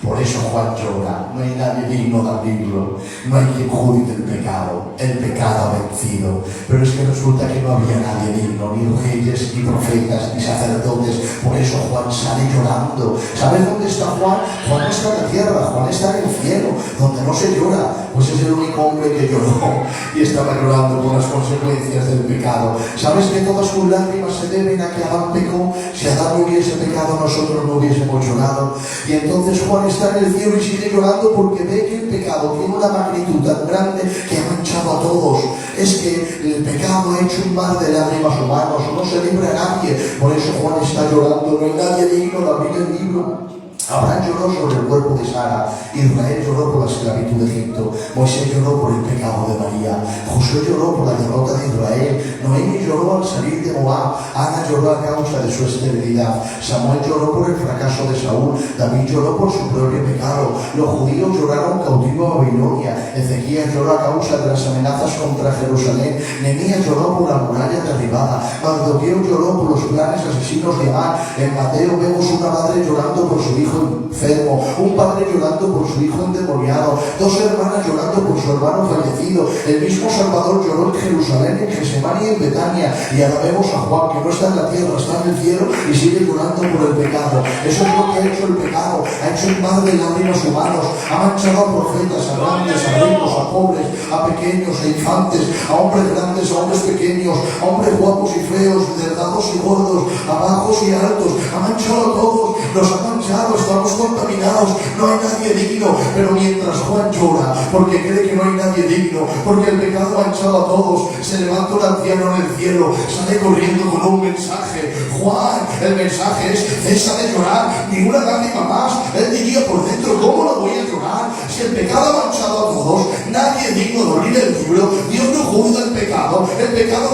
S1: Por eso Juan llora. No hay nadie digno de abrirlo. No hay quien juzgue el pecado. El pecado ha vencido. Pero es que resulta que no había nadie digno, ni reyes, ni profetas, ni sacerdotes. Por eso Juan sale llorando. ¿Sabes dónde está Juan? Juan no está en la tierra. Juan está en el cielo, donde no se llora. Pues es el único hombre que lloró y estaba llorando por las consecuencias del pecado. ¿Sabes que todas sus lágrimas se deben a que Adán pecó? Si Adán no hubiese pecado, nosotros no hubiésemos llorado. Y entonces Juan está en el cielo y sigue llorando porque ve que el pecado tiene una magnitud tan grande que ha manchado a todos. Es que el pecado ha hecho un mar de lágrimas humanos, no se libra a nadie. Por eso Juan está llorando. No hay nadie digno de abrir el libro. Abraham lloró sobre el cuerpo de Sara, Israel lloró por la esclavitud de Egipto, Moisés lloró por el pecado de María, Josué lloró por la derrota de Israel, Noemi lloró al salir de Moab, Ana lloró a causa de su esterilidad, Samuel lloró por el fracaso de Saúl, David lloró por su propio pecado, los judíos lloraron cautivo a Babilonia, Ezequías lloró a causa de las amenazas contra Jerusalén, Nehemías lloró por la muralla derribada, Mardoqueo lloró por los planes asesinos de Amán. En Mateo vemos una madre llorando por su hijo enfermo, un padre llorando por su hijo endemoniado, dos hermanas llorando por su hermano fallecido. El mismo Salvador lloró en Jerusalén, en Getsemaní y en Betania. Y ahora vemos a Juan, que no está en la tierra, está en el cielo y sigue llorando por el pecado. Eso es lo que ha hecho el pecado. Ha hecho un mar de lágrimas humanos, ha manchado a profetas, a grandes, a ricos, a pobres, a pequeños, a infantes, a hombres grandes, a hombres pequeños, a hombres guapos y feos, delgados y gordos, a bajos y altos. Ha manchado a todos, nos ha manchado, estamos contaminados, no hay nadie digno. Pero mientras Juan llora porque cree que no hay nadie digno, porque el pecado ha manchado a todos, se levanta un anciano en el cielo, sale corriendo con un mensaje. Juan, el mensaje es: cesa de llorar, ni una lágrima más. Él diría por dentro: ¿cómo no voy a llorar? Si el pecado ha manchado a todos, nadie es digno de abrir el libro. Dios no juzga el pecado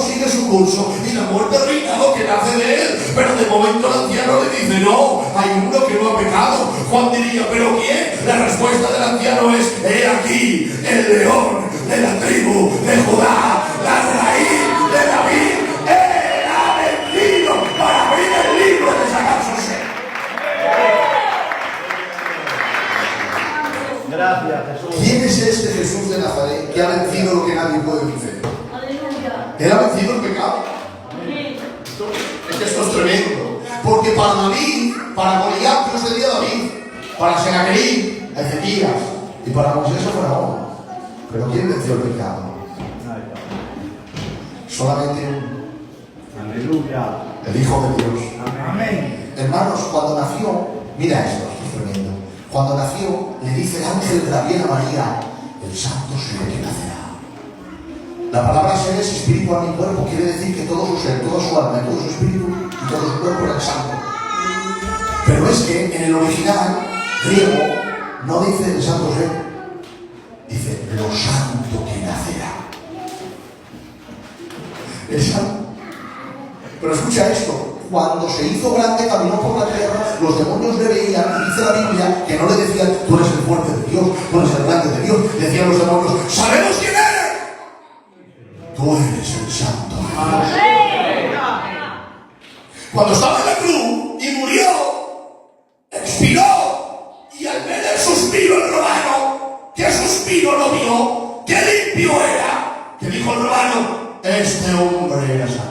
S1: sigue su curso y la muerte ha reinado que nace de él. Pero de momento el anciano le dice: no, hay uno que no ha pecado. Juan diría: ¿pero quién? La respuesta del anciano es: he aquí el león de la tribu de Judá, la raíz de David. Él ha venido para abrir el libro de sacar su ser.
S2: Gracias, Jesús.
S1: ¿Quién es este Jesús de Nazaret que ha vencido lo que nadie puede vencer? Él ha vencido el pecado. Es que esto es tremendo. Porque para David, para Goliat, Dios sería David. Para Senaquerib, Ezequías. Y para Moisés o Faraón. Pero ¿quién venció el pecado? Solamente
S2: Aleluya.
S1: el Hijo de Dios.
S2: Amén.
S1: Hermanos, cuando nació, mira esto, es tremendo. Cuando nació, le dice el ángel de la Virgen a María: el santo ser que nacerá. La palabra ser es espíritu, alma y cuerpo. Quiere decir que todo su ser, toda su alma, todo su espíritu y todo su cuerpo era el santo. Pero es que en el original griego no dice el santo ser, dice lo santo que nacerá. El santo. Pero escucha esto: cuando se hizo grande, caminó por la tierra, los demonios le veían, y dice la Biblia que no le decían: tú eres el fuerte de Dios, tú eres el grande de Dios. Decían los demonios: sabemos quién eres. Tú eres el santo. Cuando estaba en la cruz y murió, expiró, y al ver el suspiro el romano, ¿qué suspiro no vio? ¿Qué limpio era? Que dijo el romano: este hombre era santo.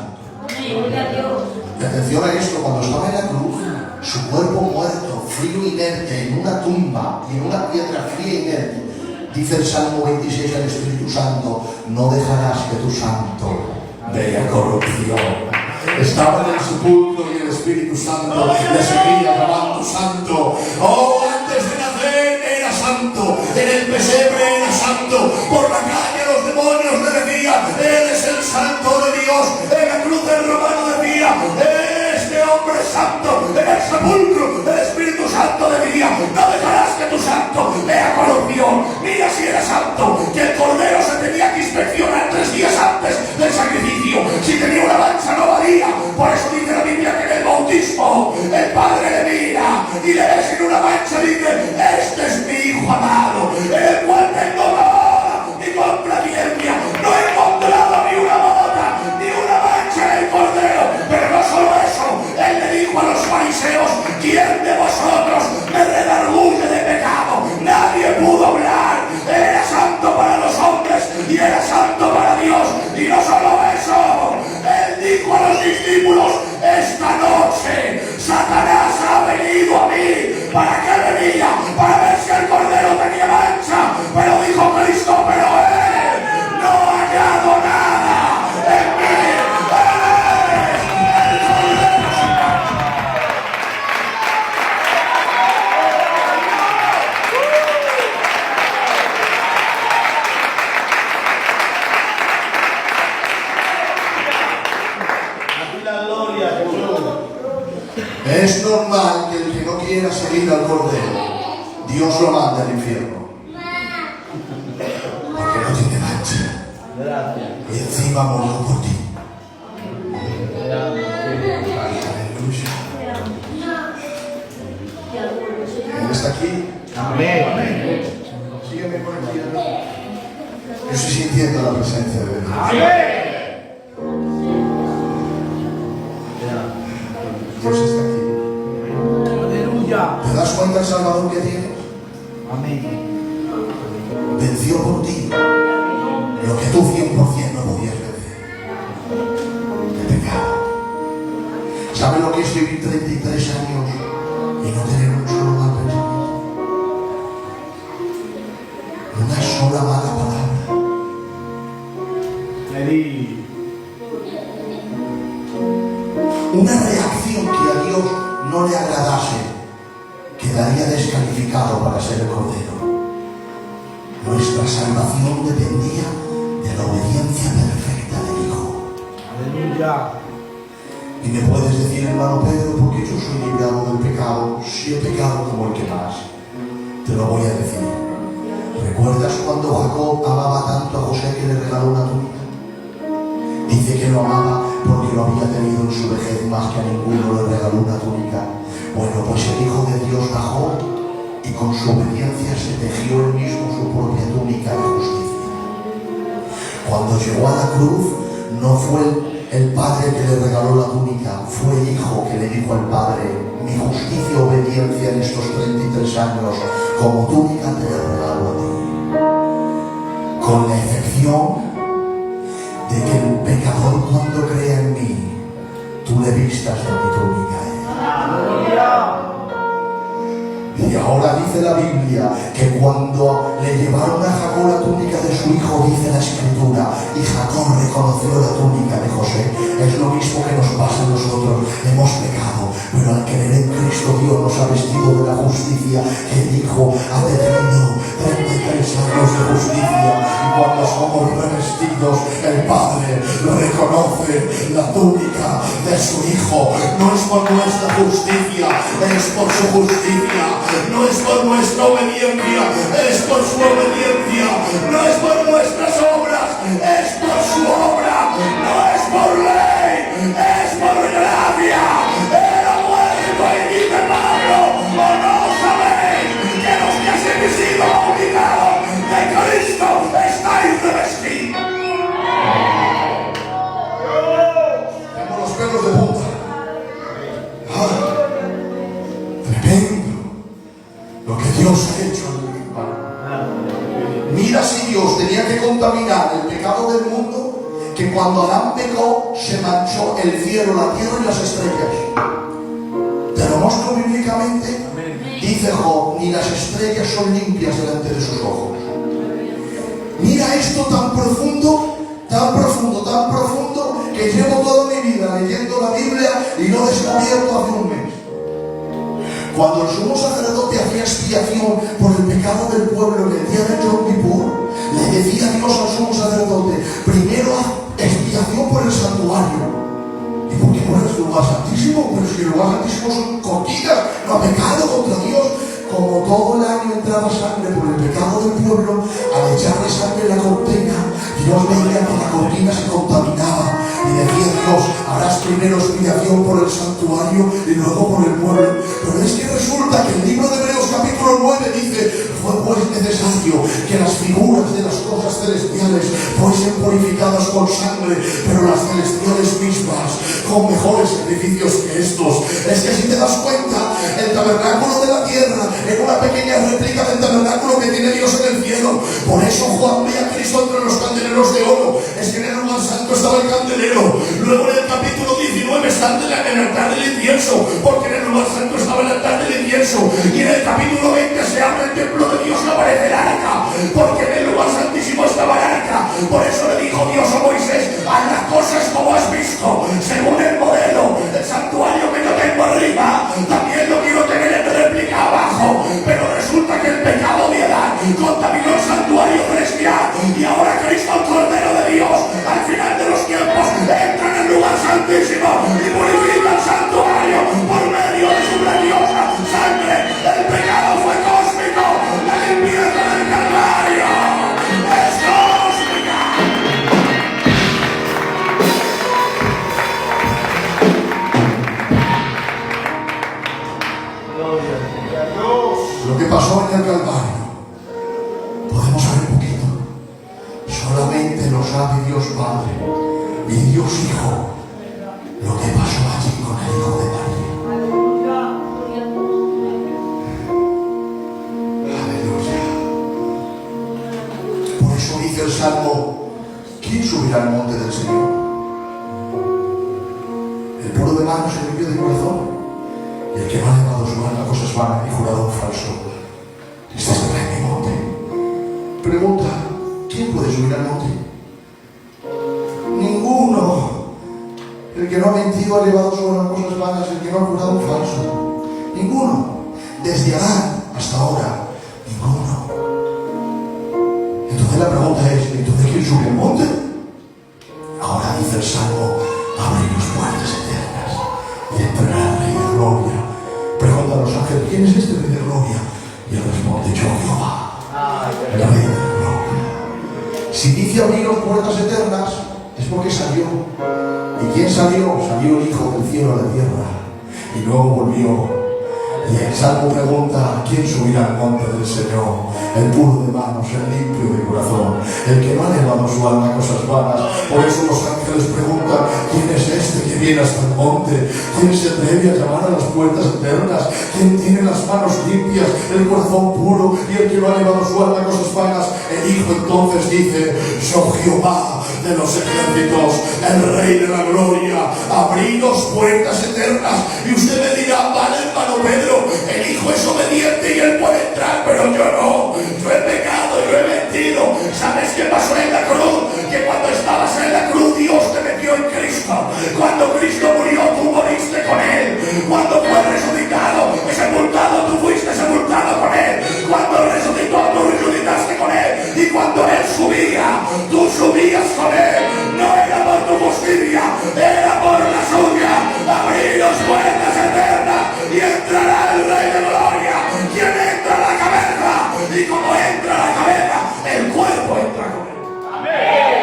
S1: Y atención a esto: cuando estaba en la cruz, su cuerpo muerto, frío e inerte, en una tumba y en una piedra fría e inerte, dice el Salmo 26 al Espíritu Santo: no dejarás que tu santo vea corrupción. Estaba en el sepulcro y el Espíritu Santo le seguía llamando santo. Oh, antes de nacer era santo, en el pesebre era santo, por la calle los demonios le decían: él es el santo de Dios. En la cruz el romano decía: este hombre es santo. En el sepulcro el Espíritu Santo decía: no dejarás que tu santo vea corrupción. Mira si era santo, que el cordero se tenía que inspeccionar 3 días antes del sacrificio. Si tenía una mancha no valía. Por eso dice la Biblia que en el bautismo el Padre le mira y le ve sin una mancha, dice: Es normal que el que no quiera seguir al Cordero, Dios lo manda al infierno. Porque no tiene mancha.
S2: Gracias.
S1: Y encima murió por ti.
S2: Gracias.
S1: Aleluya. Él está aquí.
S2: Amén.
S1: Sígueme por aquí. Yo estoy sintiendo la presencia de Dios.
S2: Amén.
S1: Dios está aquí.
S2: Aleluya.
S1: ¿Te das cuenta el Salvador que tienes?
S2: Amén.
S1: Venció por ti lo que tú 100% no podías vencer. El pecado. ¿Sabes lo que es vivir 33 años y no tener un solo mal pensamiento? Una sola mala palabra. Una reacción que a Dios no le agradase quedaría descalificado para ser el Cordero. Nuestra salvación dependía de la obediencia perfecta del Hijo.
S2: Aleluya.
S1: Y me puedes decir, hermano Pedro, ¿por qué yo soy librado del pecado? Si he pecado como el que más. Te lo voy a decir. ¿Recuerdas cuando Jacob amaba tanto a José que le regaló una túnica? Dice que lo amaba porque lo había tenido en su vejez más que a ninguno le regaló una túnica. Bueno, pues el Hijo de Dios bajó y con su obediencia se tejió él mismo su propia túnica de justicia. Cuando llegó a la cruz, no fue el Padre que le regaló la túnica, fue el Hijo que le dijo al Padre: mi justicia y obediencia en estos 33 años como túnica te la regalo a ti. Con la excepción de que el pecador, cuando crea en mí, tú le vistas de mi túnica a él. Y ahora dice la Biblia que cuando le llevaron a Jacob la túnica de su hijo, dice la Escritura, y Jacob reconoció la túnica de José. Es lo mismo que nos pasa a nosotros. Hemos pecado, pero al creer en Cristo Dios nos ha vestido de la justicia que el Hijo ha tenido 33 años de justicia. Y cuando somos revestidos, el Padre reconoce la túnica de su Hijo. No es por nuestra justicia, es por su justicia. No es por nuestra obediencia, es por su obediencia. No es por nuestras obras, es por su obra. No es por ley, es por gracia. Era muerto y dice Pablo: ¿o no sabéis que los que habéis sido obligados de Cristo estáis revestidos? Tengo los pelos de punta. Tremendo lo que Dios ha hecho en mi hermano. Mira si Dios tenía que contaminar el pecado del mundo, que cuando Adán pecó se manchó el cielo, la tierra y las estrellas. Te lo muestro bíblicamente. Dice Job: ni las estrellas son limpias delante de sus ojos. Mira esto tan profundo, tan profundo, tan profundo, que llevo toda mi vida leyendo la Biblia y lo he descubierto hace un mes. Cuando el sumo sacerdote hacía expiación por el pecado del pueblo en el día de Yom Kippur, le decía Dios al sumo sacerdote: primero haz expiación por el santuario. ¿Y por qué por el lugar santísimo? Pero si el lugar santísimo son cortinas, no ha pecado contra Dios. Como todo el año entraba sangre por el pecado del pueblo, al echarle sangre en la cortina, Dios veía que la cortina se contaminaba. Y decía Dios: harás primero expiación por el santuario y luego por el pueblo. Pero es que resulta que el libro de Hebreos capítulo 9 dice: fue pues necesario que las figuras de las cosas celestiales fuesen purificadas con sangre, pero las celestiales mismas con mejores sacrificios que estos. Es que si te das cuenta, el tabernáculo de la tierra era una pequeña réplica del tabernáculo que tiene Dios en el cielo. Por eso Juan ve a Cristo entre los candeleros de oro. Es que en el lugar santo estaba el candelero. Luego en el capítulo 19 está en el altar del incienso, porque en el lugar santo estaba el altar del incienso. Y en el capítulo 20 se abre el templo de Dios, no aparece el arca, porque en el lugar santísimo estaba el arca. Por eso le dijo Dios a Moisés: haz las cosas como has visto, según el modelo. El santuario que yo tengo arriba también lo quiero tener en réplica abajo. Pero resulta que el pecado de Adán contaminó el santuario celestial, y ahora Cristo, el Cordero de Dios, al final de los tiempos entra en el lugar santísimo y purifica el santuario por medio Dios Padre y Dios Hijo lo que pasó allí con el Hijo de María. Aleluya. Por eso dice el Salmo: ¿quién subirá al monte del Señor? El puro de manos y el limpio de corazón, y el que no ha llevado su alma a cosas vanas y jurado un falso. Este estará en mi monte. Pregunta: ¿quién puede subir al monte? Ninguno. El que no ha mentido, ha llevado su alma a cosas vanas, el que no ha jurado un falso. Ninguno. Desde Adán hasta ahora, ninguno. Entonces la pregunta es: ¿entonces quién sube al monte? Ahora dice el Salmo: abrirnos puertas eternas y entrará el Rey de Gloria. Pregunta a los ángeles: ¿quién es este Rey de Gloria? Y él responde: yo, Jehová, el Rey de Gloria. Si dice abrirnos puertas eternas, es porque salió. ¿Y quién salió? Salió el Hijo del cielo a la tierra y luego volvió. Y el Salmo pregunta: ¿quién subirá al monte del Señor? El puro de manos, el limpio de corazón, el que no ha llevado su alma a cosas vanas. Por eso los ángeles preguntan: ¿quién es este que viene hasta el monte? ¿Quién se atreve a llamar a las puertas eternas? ¿Quién tiene las manos limpias, el corazón puro y el que no ha llevado su alma a cosas vanas? El Hijo entonces dice: soy Jehová de los ejércitos, el Rey de la gloria. Abridos puertas eternas. Y usted me dirá: vale, hermano Pedro, el Hijo es obediente y él puede entrar, pero yo no. Yo he pecado, yo he mentido. ¿Sabes qué pasó en la cruz? Que cuando estabas en la cruz, Dios te metió en Cristo. Cuando Cristo murió, tú moriste con él. Cuando fue resucitado y sepultado, tú fuiste sepultado con él. Cuando resucitó, tú resucitaste con él. Y cuando él subía, tú subías con él. No era por tu justicia, era por la suya. Abriros puertas eternas y entrará el Rey de Gloria. ¿Quién entra a la cabeza? Y como entra a la cabeza, el cuerpo entra con él. Amén.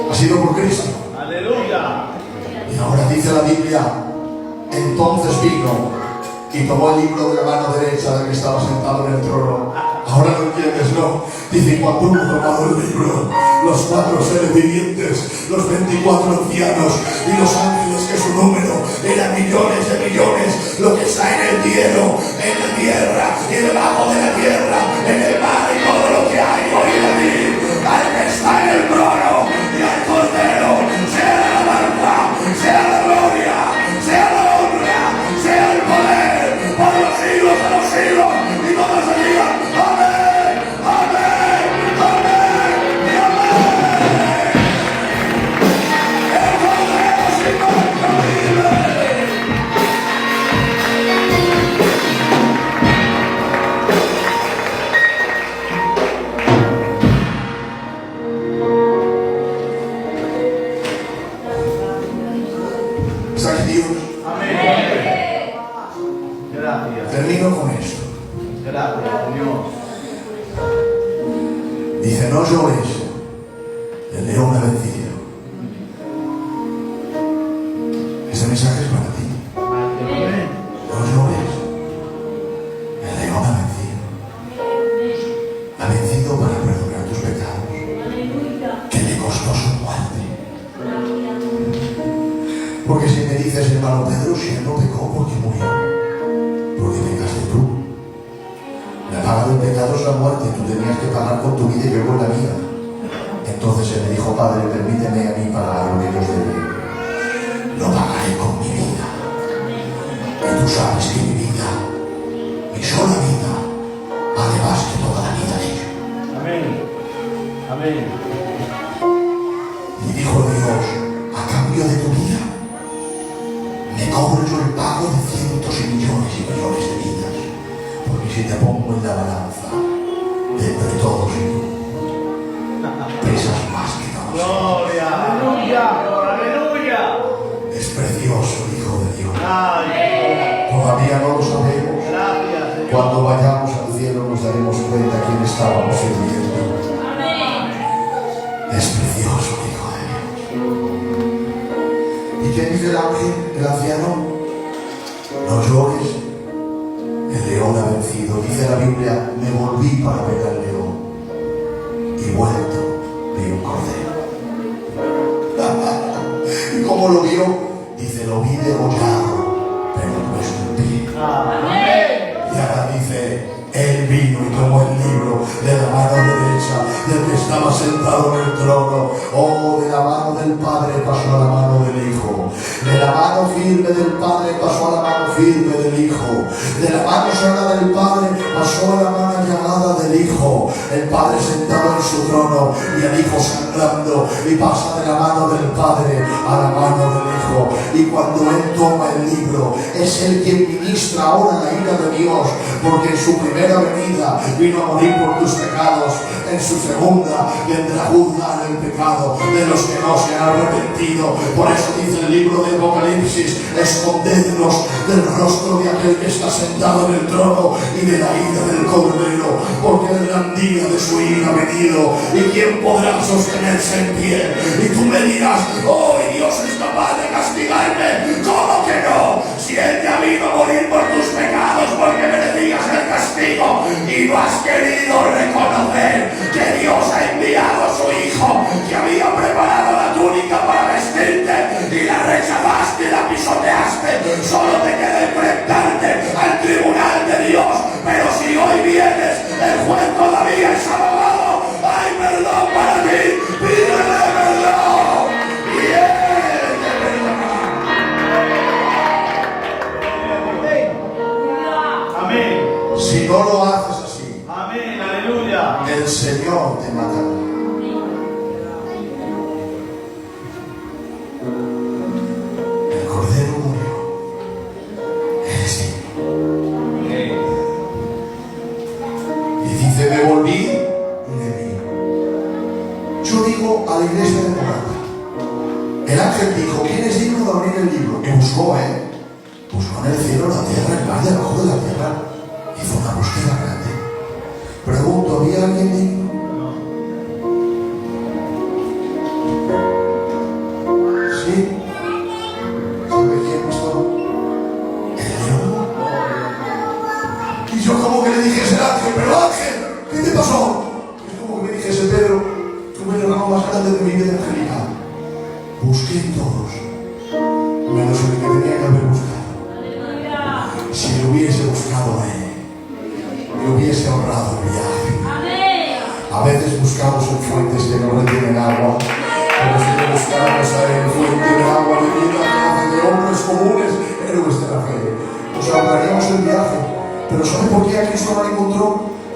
S1: Ha sido por Cristo.
S2: Aleluya.
S1: Y ahora dice la Biblia: entonces vino y tomó el libro de la mano derecha del que estaba sentado en el trono. Ahora no entiendes, ¿no? Dice: cuando hubo tomado el libro, los 4 seres vivientes, los 24 ancianos y los ángeles, que su número era millones de millones, lo que está en el cielo, en la tierra y debajo de la tierra, en el mar y todo lo que hay, oído decir al que está en el trono y al Cordero, sea la alabanza, sea la gloria, sea la honra, sea el poder, por los siglos de los siglos. Y todos se digan: amén, amén, amén y amén. El Cordero sin mancha vive. ¿Sabes Dios?
S2: Amén. Gracias.
S1: Termino con esto.
S2: Gracias, Dios.
S1: Dice: no llores, el león ha vencido. Ese mensaje es para ti.
S2: Amén.
S1: No llores, el león ha vencido. Ha vencido para perdonar tus pecados, que le costó su muerte. Porque si me dices, hermano Pedro, si él no pecó, ¿por qué murió? Porque pecaste tú. La paga del pecado es la muerte. Tú tenías que pagar con tu vida y yo con la mía. Entonces él me dijo: Padre, permíteme a mí pagar lo que ellos deben. Lo pagaré con mi vida. Y tú sabes que mi vida, mi sola vida, vale más que toda la vida de ellos.
S2: Amén. Amén.
S1: Y dijo Dios: a cambio de tu vida, me cobro yo el pago de cientos y millones de vidas. Porque si te pongo en la balanza, entre todos y tú, pesas más que todos.
S2: Gloria. Aleluya. Aleluya.
S1: Es precioso, Hijo de Dios.
S2: Ay,
S1: Todavía no lo sabemos.
S2: gracias.
S1: Cuando vayamos al cielo nos daremos cuenta quién estábamos sirviendo. Es precioso, Hijo de Dios. ¿Y qué dice el ángel, el anciano? No llores, el león ha vencido. Dice la Biblia: me volví para ver al león y vuelto cómo lo vio? Dice, lo vi degollado, pero puesto en pie. Y ahora dice, él vino y tomó el libro de la mano derecha del que estaba sentado en el trono. Oh, de la mano del Padre pasó a la mano del Hijo. De la mano firme del Padre pasó a la mano firme del Hijo. De la mano sanada del Padre pasó a la mano llamada del Hijo. El Padre sentado en su trono y el Hijo sangrando. Y pasa de la mano del Padre a la mano del Hijo. Y cuando Él toma el libro, es Él quien ministra ahora la ira de Dios, porque en su primera venida vino a morir por tus pecados, en su segunda vendrá a juzgar el pecado de los que no se han arrepentido. Por eso dice el libro de Apocalipsis, escondednos del rostro de aquel que está sentado en el trono y de la ira del Cordero, porque el gran día de su ira ha venido. ¿Y quién podrá sostenerse en pie? Y tú me dirás, oh, Dios es capaz de castigarme. ¿Cómo que no? Si Él ya vino a morir por tus pecados porque merecías el castigo y no has querido reconocer que Dios ha enviado a su Hijo, que había preparado la túnica para vestirte y la rechazaste y la pisoteaste. Solo te queda enfrentarte al tribunal de Dios. Pero si hoy vienes, el juez todavía es abogado. Hay perdón para ti, pídele perdón y Él te perdonará.
S2: Amén.
S1: Si no lo haces así,
S2: Amén. Aleluya.
S1: el Señor te matará. El Cordero murió. Eres digno. Y dice, me volví y le vi. Yo digo a la iglesia de Morata, el ángel dijo, ¿quién es digno de abrir el libro? Y buscó, buscó en el cielo, la tierra, el mar debajo de la tierra. Hizo una búsqueda grande. Pregunto, ¿había alguien digno? ¿Sí? ¿Sabe quién pasó? El león. Y yo como que le dijese al ángel, pero ángel, ¿qué te pasó? Es como que me dijese, Pedro, tú me eres el más grande de mi vida angelical. Busqué en todos, menos el que tenía que haber buscado. Si le hubiese buscado a él, me hubiese ahorrado el viaje. A veces buscamos en fuentes que no retienen agua, pero si le buscáramos a él, fuente de agua de vida que hace de hombres comunes héroes de la fe, nos ahorraríamos el viaje. Pero ¿sabe por qué a Cristo no lo encontró?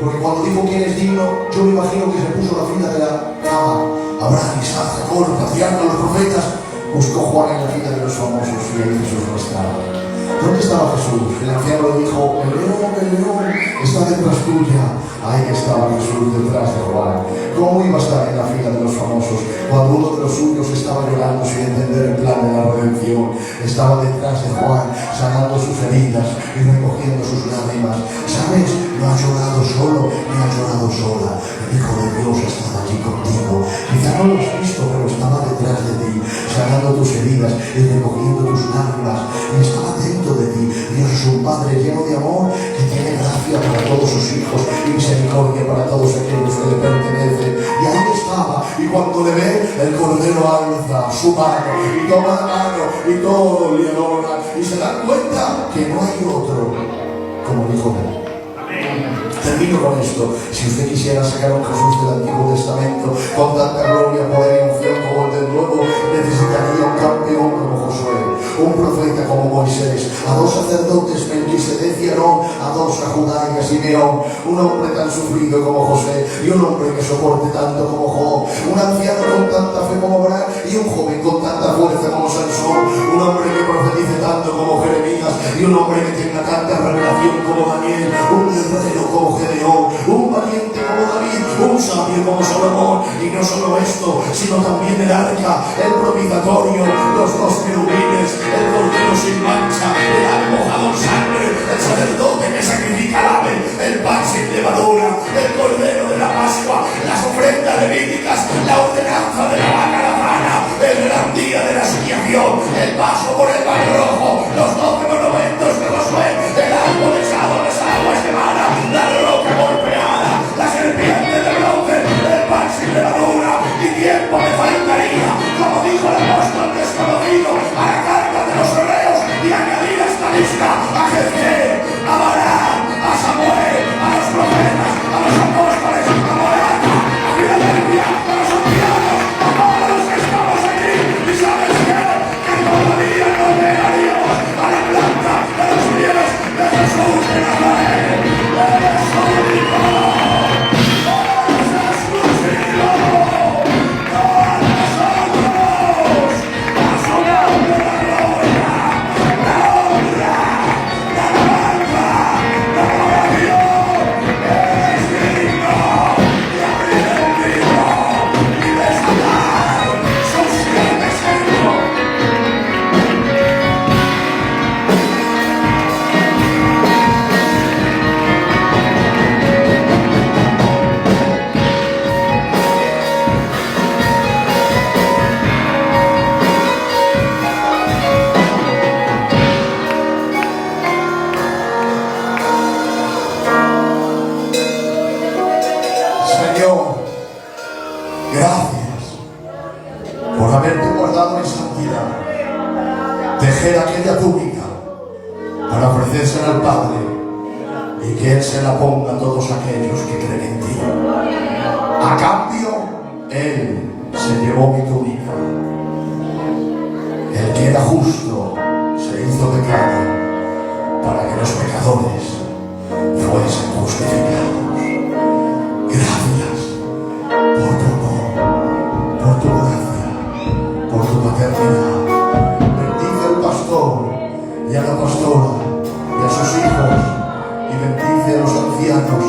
S1: Porque cuando dijo quién es digno, yo me imagino que se puso la fila de la cama. Abraham, Isaac, Jacob, los patriarcas, los profetas. Buscó Juan en la fila de los famosos y ahí Jesús no estaba. ¿Dónde estaba Jesús? El anciano le dijo, el león está detrás tuya. Ahí estaba Jesús detrás de Juan. ¿Cómo iba a estar en la fila de los famosos cuando uno de los suyos estaba llorando sin entender el plan de la redención? Estaba detrás de Juan, sanando sus heridas y recogiendo sus lágrimas. ¿Sabes? No ha llorado solo, ni ha llorado sola. El Hijo de Dios estaba allí contigo. Quizá no lo has visto, pero estaba detrás de ti, sanando tus heridas y recogiendo tus lágrimas. Y estaba atento de ti. Dios es un Padre lleno de amor que tiene gracia para todos sus hijos y misericordia para todos aquellos que le pertenecen. Y ahí estaba. Y cuando le ve, el Cordero alza su mano y toma la mano y todos le adoran. Y se dan cuenta que no hay otro como dijo él. Termino con esto. Si usted quisiera sacar un Jesús del Antiguo Testamento con tanta gloria, poder y unción como el del Nuevo, necesitaría un campeón como Josué, un profeta como Moisés, a dos sacerdotes, Melquisedec y Aarón, a dos a Judá y a Simeón, un hombre tan sufrido como José y un hombre que soporte tanto como Job, un anciano con tanta fe como Abraham y un joven con tanta fuerza como Sansón, un hombre que profetice tanto como Jeremías y un hombre que tenga tanta revelación como Daniel, un guerrero como Gedeón, un valiente como David, un sabio como Salomón. Y no solo esto, sino también el arca, el propiciatorio, los dos querubines, el cordero sin mancha, el ave mojado en sangre, el sacerdote que sacrifica el ave, el pan sin levadura, el cordero de la Pascua, las ofrendas levíticas, la ordenanza de la vaca lazana, el gran día de la expiación, el paso por el mar rojo, los 12 monumentos de Josué, el árbol echado a las aguas de Mara, la roca golpeada, la serpiente de bronce, el pan sin levadura. Y tiempo me faltaría, como dijo el apóstol desconocido, Señor, gracias por haberte guardado en santidad. Tejer aquella túnica para ofrecérsela al Padre y que Él se la ponga a todos aquellos que creen en ti. A cambio, Él se llevó mi túnica. El que era justo se hizo pecado para que los pecadores fuesen justificados. Gracias por tu amor, por tu gracia, por tu paternidad. Bendice al pastor y a la pastora y a sus hijos, y bendice a los ancianos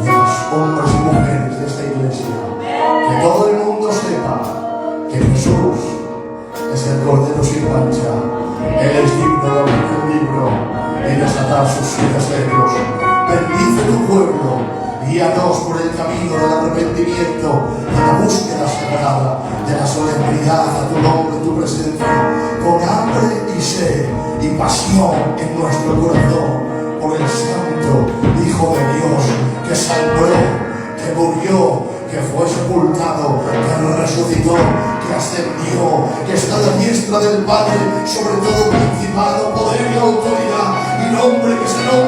S1: y a los hombres y mujeres de esta iglesia. Que todo el mundo sepa que Jesús es el Cordero sin mancha. Él es digno de abrir el libro y desatar sus 7 sellos. Bendice tu pueblo. Guíanos por el camino del arrepentimiento, de la búsqueda sagrada, de la solemnidad a tu nombre, tu presencia, con hambre y sed y pasión en nuestro corazón, por el santo Hijo de Dios, que sangró, que murió, que fue sepultado, que resucitó, que ascendió, que está a la diestra del Padre, sobre todo principado, poder y autoridad, y nombre que se nombra